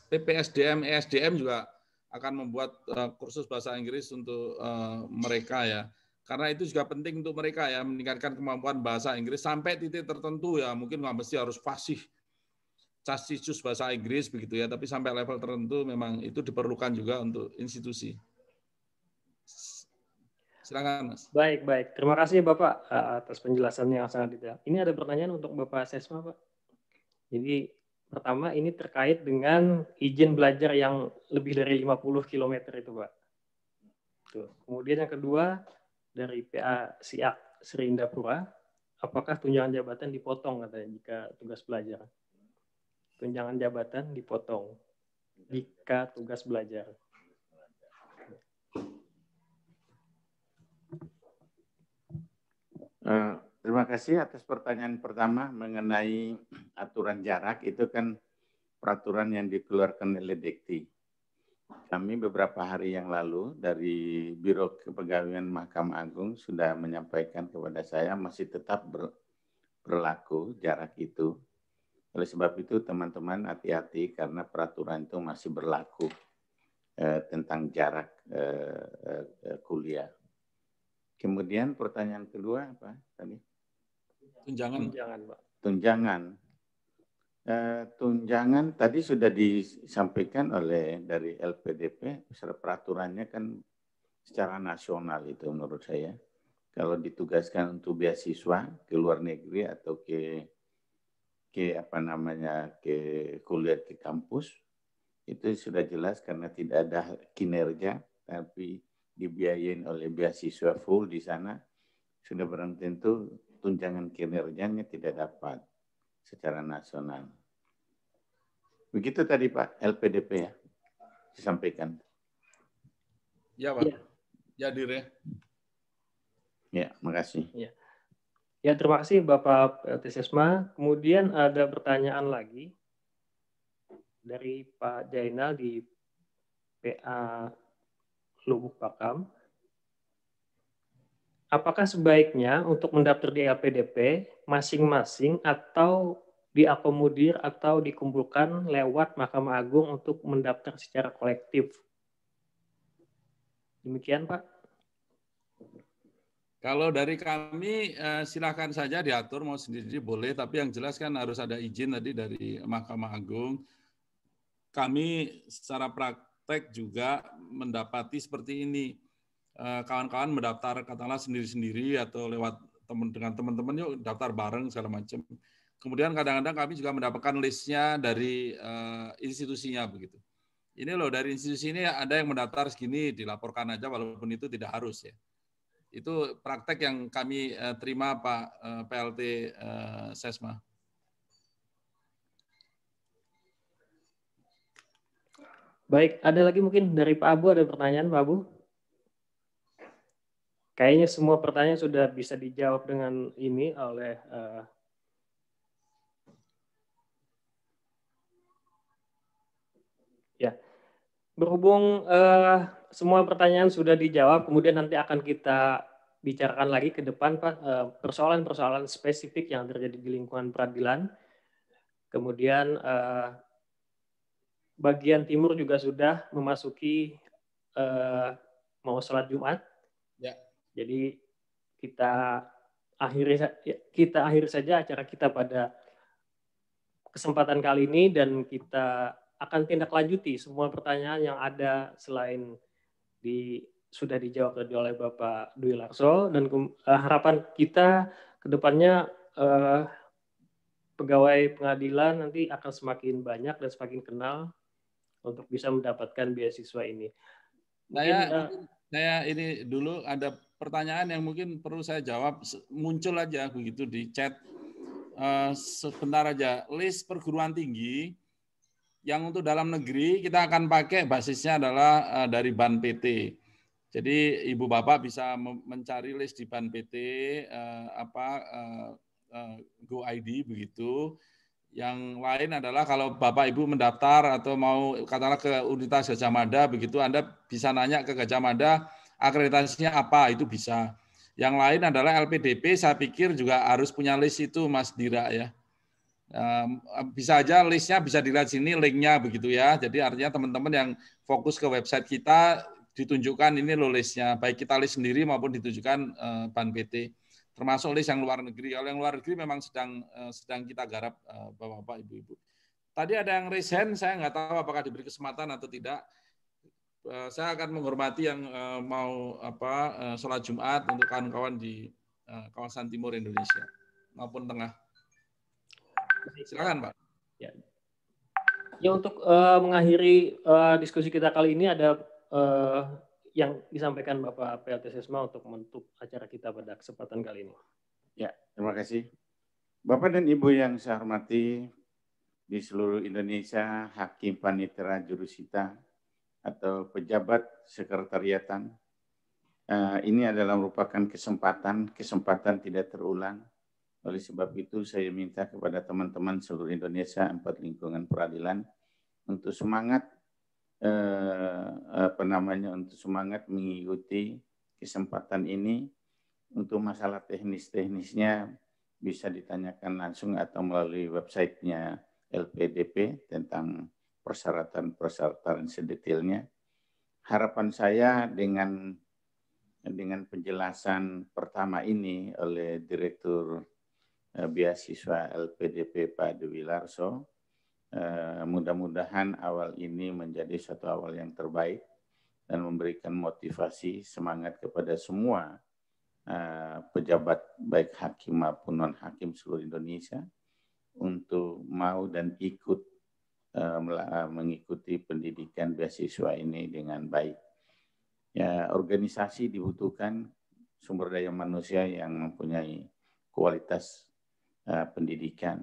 PPSDM, ESDM juga akan membuat kursus bahasa Inggris untuk mereka ya. Karena itu juga penting untuk mereka ya, meningkatkan kemampuan bahasa Inggris sampai titik tertentu ya. Mungkin nggak mesti harus fasih castisus bahasa Inggris begitu ya, tapi sampai level tertentu memang itu diperlukan juga untuk institusi. Silakan Mas. Baik. Terima kasih Bapak atas penjelasannya yang sangat detail. Ini ada pertanyaan untuk Bapak Sesma Pak. Jadi pertama ini terkait dengan izin belajar yang lebih dari 50 km itu Pak. Tuh. Kemudian yang kedua dari PA Siak Sri Indapura, apakah tunjangan jabatan dipotong katanya jika tugas belajar? Tunjangan jabatan dipotong jika tugas belajar. Terima kasih atas pertanyaan pertama mengenai aturan jarak. Itu kan peraturan yang dikeluarkan oleh Dekti. Kami beberapa hari yang lalu dari Biro Kepegawaian Mahkamah Agung sudah menyampaikan kepada saya masih tetap berlaku jarak itu. Oleh sebab itu teman-teman hati-hati karena peraturan itu masih berlaku tentang jarak kuliah. Kemudian pertanyaan kedua apa tadi? Tunjangan Pak. Tunjangan tadi sudah disampaikan oleh dari LPDP, peraturannya kan secara nasional itu menurut saya. Kalau ditugaskan untuk beasiswa ke luar negeri atau ke kuliah ke kampus, itu sudah jelas karena tidak ada kinerja, tapi dibiayain oleh beasiswa full di sana, sudah barang tentu tunjangan kinerjanya tidak dapat secara nasional. Begitu tadi Pak, LPDP ya, disampaikan. Ya Pak, ya Dir ya. Ya, makasih. Ya, terima kasih Bapak PLT Sesma. Kemudian ada pertanyaan lagi dari Pak Jainal di PA Lubuk Pakam. Apakah sebaiknya untuk mendaftar di LPDP masing-masing atau diakomodir atau dikumpulkan lewat Mahkamah Agung untuk mendaftar secara kolektif? Demikian Pak. Kalau dari kami silakan saja diatur mau sendiri boleh, tapi yang jelas kan harus ada izin tadi dari Mahkamah Agung. Kami secara praktek juga mendapati seperti ini. Kawan-kawan mendaftar katakanlah sendiri-sendiri atau lewat dengan teman-teman yuk daftar bareng segala macam. Kemudian kadang-kadang kami juga mendapatkan listnya dari institusinya begitu. Ini loh dari institusi ini ada yang mendaftar segini, dilaporkan aja walaupun itu tidak harus ya. Itu praktek yang kami terima Pak PLT Sesma. Baik, ada lagi mungkin dari Pak Abu, ada pertanyaan Pak Abu? Kayaknya semua pertanyaan sudah bisa dijawab dengan ini oleh ya. Berhubung semua pertanyaan sudah dijawab, kemudian nanti akan kita bicarakan lagi ke depan Pak, persoalan-persoalan spesifik yang terjadi di lingkungan peradilan. Kemudian bagian timur juga sudah memasuki mau sholat Jumat. Ya. Jadi kita akhiri saja acara kita pada kesempatan kali ini dan kita akan tindak lanjuti semua pertanyaan yang ada selain sudah dijawab tadi oleh Bapak Dwi Larso, dan harapan kita ke depannya pegawai pengadilan nanti akan semakin banyak dan semakin kenal untuk bisa mendapatkan beasiswa ini. Saya ini dulu ada pertanyaan yang mungkin perlu saya jawab, muncul aja begitu di chat. Sebentar aja, list perguruan tinggi yang untuk dalam negeri kita akan pakai basisnya adalah dari BAN PT. Jadi Ibu Bapak bisa mencari list di BAN PT Go ID begitu. Yang lain adalah kalau Bapak Ibu mendaftar atau mau katakanlah ke Universitas Gadjah Mada begitu, Anda bisa nanya ke Gadjah Mada akreditasinya apa, itu bisa. Yang lain adalah LPDP, saya pikir juga harus punya list itu Mas Dira ya. Bisa aja listnya bisa dilihat sini linknya begitu ya. Jadi artinya teman-teman yang fokus ke website kita ditunjukkan ini loh listnya, baik kita list sendiri maupun ditunjukkan BAN PT. Termasuk list yang luar negeri. Kalau yang luar negeri memang sedang kita garap Bapak-bapak, Ibu-ibu. Tadi ada yang raise hand, saya nggak tahu apakah diberi kesempatan atau tidak. Saya akan menghormati yang mau sholat Jumat untuk kawan-kawan di kawasan timur Indonesia maupun tengah. Silakan Pak. Ya untuk mengakhiri diskusi kita kali ini ada yang disampaikan Bapak PLT Sesma untuk menutup acara kita pada kesempatan kali ini. Ya, terima kasih. Bapak dan Ibu yang saya hormati di seluruh Indonesia, Hakim Panitera Jurusita atau pejabat sekretariatan, ini adalah merupakan kesempatan tidak terulang. Oleh sebab itu saya minta kepada teman-teman seluruh Indonesia 4 lingkungan peradilan untuk semangat untuk semangat mengikuti kesempatan ini. Untuk masalah teknis-teknisnya bisa ditanyakan langsung atau melalui websitenya LPDP tentang persyaratan sedetailnya. Harapan saya dengan penjelasan pertama ini oleh Direktur Beasiswa LPDP Pak Dwi Larso, mudah-mudahan awal ini menjadi satu awal yang terbaik dan memberikan motivasi semangat kepada semua pejabat baik hakim maupun non hakim seluruh Indonesia untuk mau dan ikut mengikuti pendidikan beasiswa ini dengan baik. Ya, organisasi dibutuhkan sumber daya manusia yang mempunyai kualitas pendidikan,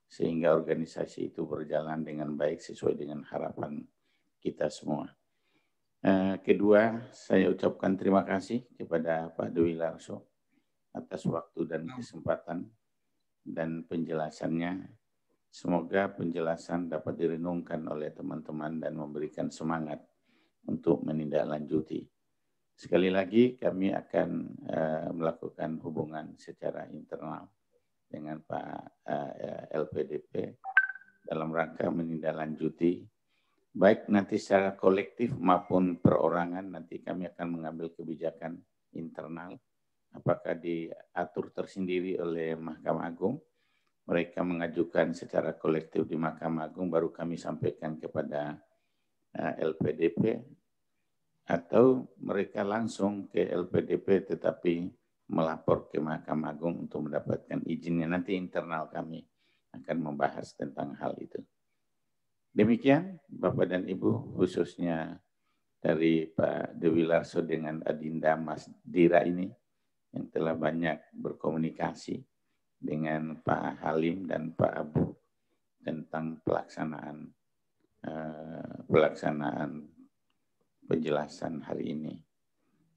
sehingga organisasi itu berjalan dengan baik sesuai dengan harapan kita semua. Kedua, saya ucapkan terima kasih kepada Pak Dwi Larso atas waktu dan kesempatan dan penjelasannya. Semoga penjelasan dapat direnungkan oleh teman-teman dan memberikan semangat untuk menindaklanjuti. Sekali lagi kami akan melakukan hubungan secara internal dengan Pak LPDP dalam rangka menindaklanjuti, baik nanti secara kolektif maupun perorangan. Nanti kami akan mengambil kebijakan internal, apakah diatur tersendiri oleh Mahkamah Agung, mereka mengajukan secara kolektif di Mahkamah Agung, baru kami sampaikan kepada LPDP, atau mereka langsung ke LPDP tetapi melapor ke Mahkamah Agung untuk mendapatkan izinnya. Nanti internal kami akan membahas tentang hal itu. Demikian Bapak dan Ibu, khususnya dari Pak Dewi Larso dengan Adinda Mas Dira ini yang telah banyak berkomunikasi dengan Pak Halim dan Pak Abu tentang pelaksanaan penjelasan hari ini.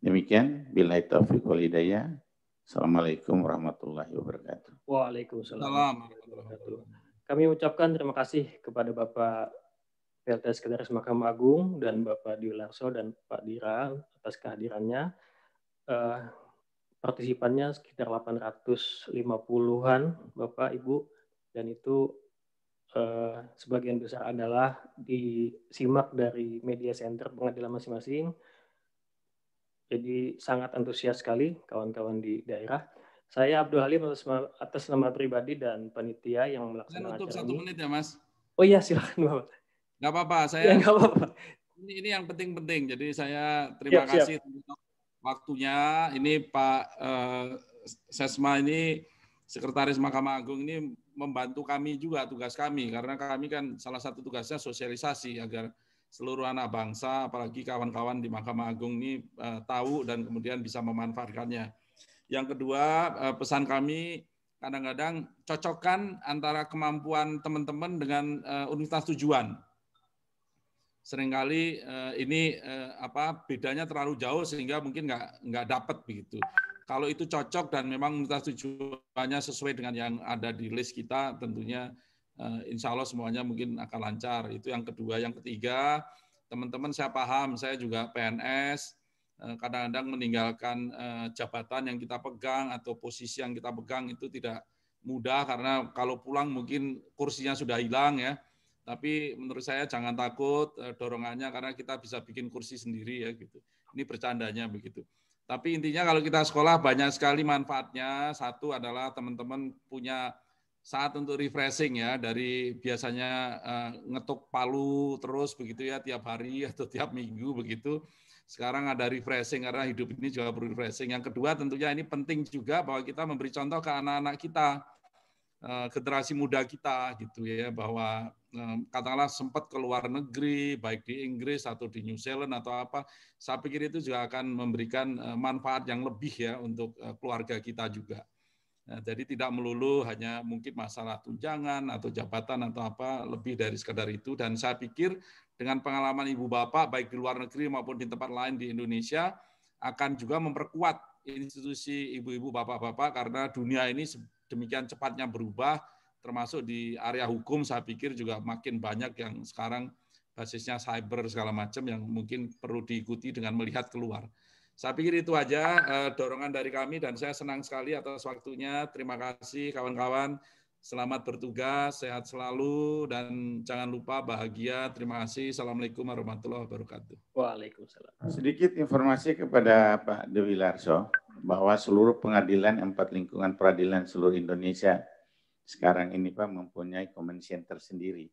Demikian, billahi taufiq wal hidayah. Assalamualaikum warahmatullahi wabarakatuh. Waalaikumsalam warahmatullahi wabarakatuh. Kami ucapkan terima kasih kepada Bapak PLT Sekretaris Mahkamah Agung dan Bapak Dewi Larso dan Pak Dira atas kehadirannya. Partisipannya sekitar 850-an Bapak Ibu, dan itu sebagian besar adalah disimak dari media center pengadilan masing-masing. Jadi sangat antusias sekali kawan-kawan di daerah. Saya Abdul Halim atas nama pribadi dan panitia yang melaksanakan acara ini. 1 menit ya, Mas. Oh iya, silakan Bapak. Nggak apa-apa, saya. Ya, nggak apa-apa. Ini yang penting-penting. Jadi saya terima kasih untuk waktunya. Ini Pak Sesma ini Sekretaris Mahkamah Agung ini membantu kami juga tugas kami, karena kami kan salah satu tugasnya sosialisasi agar seluruh anak bangsa, apalagi kawan-kawan di Mahkamah Agung ini tahu dan kemudian bisa memanfaatkannya. Yang kedua, pesan kami kadang-kadang cocokkan antara kemampuan teman-teman dengan universitas tujuan. Seringkali ini bedanya terlalu jauh sehingga mungkin nggak dapat begitu. Kalau itu cocok dan memang universitas tujuannya sesuai dengan yang ada di list kita, tentunya insya Allah semuanya mungkin akan lancar. Itu yang kedua. Yang ketiga, teman-teman saya paham, saya juga PNS, kadang-kadang meninggalkan jabatan yang kita pegang atau posisi yang kita pegang itu tidak mudah, karena kalau pulang mungkin kursinya sudah hilang ya. Tapi menurut saya jangan takut dorongannya, karena kita bisa bikin kursi sendiri ya gitu. Ini bercandanya begitu. Tapi intinya kalau kita sekolah banyak sekali manfaatnya. Satu adalah teman-teman punya saat untuk refreshing ya, dari biasanya ngetuk palu terus begitu ya tiap hari atau tiap minggu begitu. Sekarang ada refreshing karena hidup ini juga perlu refreshing. Yang kedua tentunya ini penting juga bahwa kita memberi contoh ke anak-anak kita, generasi muda kita gitu ya, bahwa katakanlah sempat ke luar negeri, baik di Inggris atau di New Zealand atau apa, saya pikir itu juga akan memberikan manfaat yang lebih ya untuk keluarga kita juga. Nah, jadi tidak melulu hanya mungkin masalah tunjangan atau jabatan atau apa, lebih dari sekadar itu. Dan saya pikir dengan pengalaman ibu bapak baik di luar negeri maupun di tempat lain di Indonesia akan juga memperkuat institusi ibu-ibu bapak-bapak, karena dunia ini demikian cepatnya berubah, termasuk di area hukum saya pikir juga makin banyak yang sekarang basisnya cyber segala macam yang mungkin perlu diikuti dengan melihat keluar. Saya pikir itu aja dorongan dari kami, dan saya senang sekali atas waktunya. Terima kasih kawan-kawan. Selamat bertugas, sehat selalu, dan jangan lupa bahagia. Terima kasih. Assalamualaikum warahmatullahi wabarakatuh. Waalaikumsalam. Sedikit informasi kepada Pak Dewi Larso bahwa seluruh pengadilan 4 lingkungan peradilan seluruh Indonesia sekarang ini Pak mempunyai command center sendiri.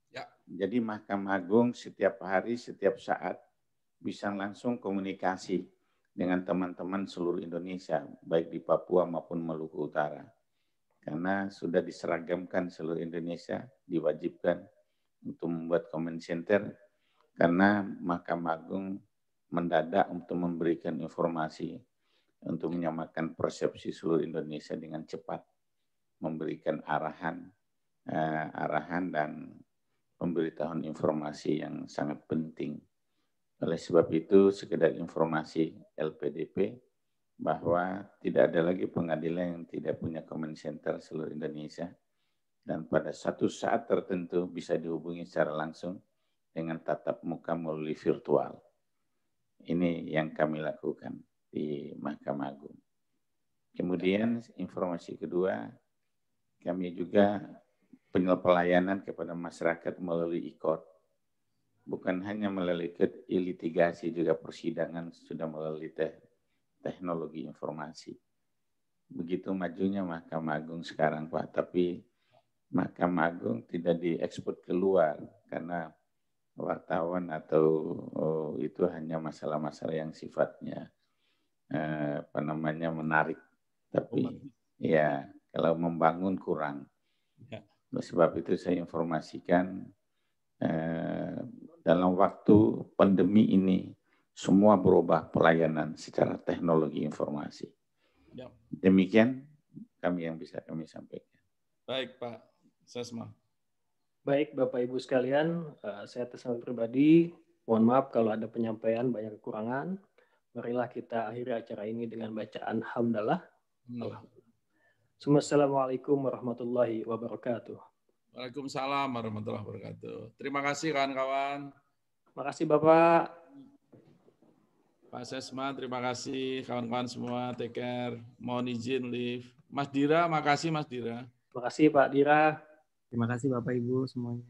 Ya. Jadi Mahkamah Agung setiap hari, setiap saat bisa langsung komunikasi dengan teman-teman seluruh Indonesia, baik di Papua maupun Maluku Utara. Karena sudah diseragamkan seluruh Indonesia, diwajibkan untuk membuat command center, karena Mahkamah Agung mendadak untuk memberikan informasi, untuk menyamakan persepsi seluruh Indonesia dengan cepat, memberikan arahan dan pemberitahuan informasi yang sangat penting. Oleh sebab itu, sekedar informasi LPDP bahwa tidak ada lagi pengadilan yang tidak punya command center seluruh Indonesia, dan pada satu saat tertentu bisa dihubungi secara langsung dengan tatap muka melalui virtual. Ini yang kami lakukan di Mahkamah Agung. Kemudian informasi kedua, kami juga pelayanan kepada masyarakat melalui e-court. Bukan hanya melalui litigasi, juga persidangan sudah melalui teknologi informasi. Begitu majunya Mahkamah Agung sekarang Pak, tapi Mahkamah Agung tidak diekspor keluar karena wartawan atau itu hanya masalah-masalah yang sifatnya menarik, tapi ya kalau membangun kurang. Ya. Oleh sebab itu saya informasikan dalam waktu pandemi ini semua berubah pelayanan secara teknologi informasi. Ya. Demikian yang bisa kami sampaikan. Baik Pak Sesma. Baik Bapak Ibu sekalian, saya atas nama pribadi mohon maaf kalau ada penyampaian banyak kekurangan. Marilah kita akhiri acara ini dengan bacaan hamdalah. Assalamualaikum warahmatullahi wabarakatuh. Waalaikumsalam warahmatullahi wabarakatuh. Terima kasih kawan-kawan. Terima kasih Bapak. Pak Sesma, terima kasih kawan-kawan semua. Take care. Mohon izin leave. Mas Dira, makasih Mas Dira. Terima kasih Pak Dira. Terima kasih Bapak Ibu semuanya.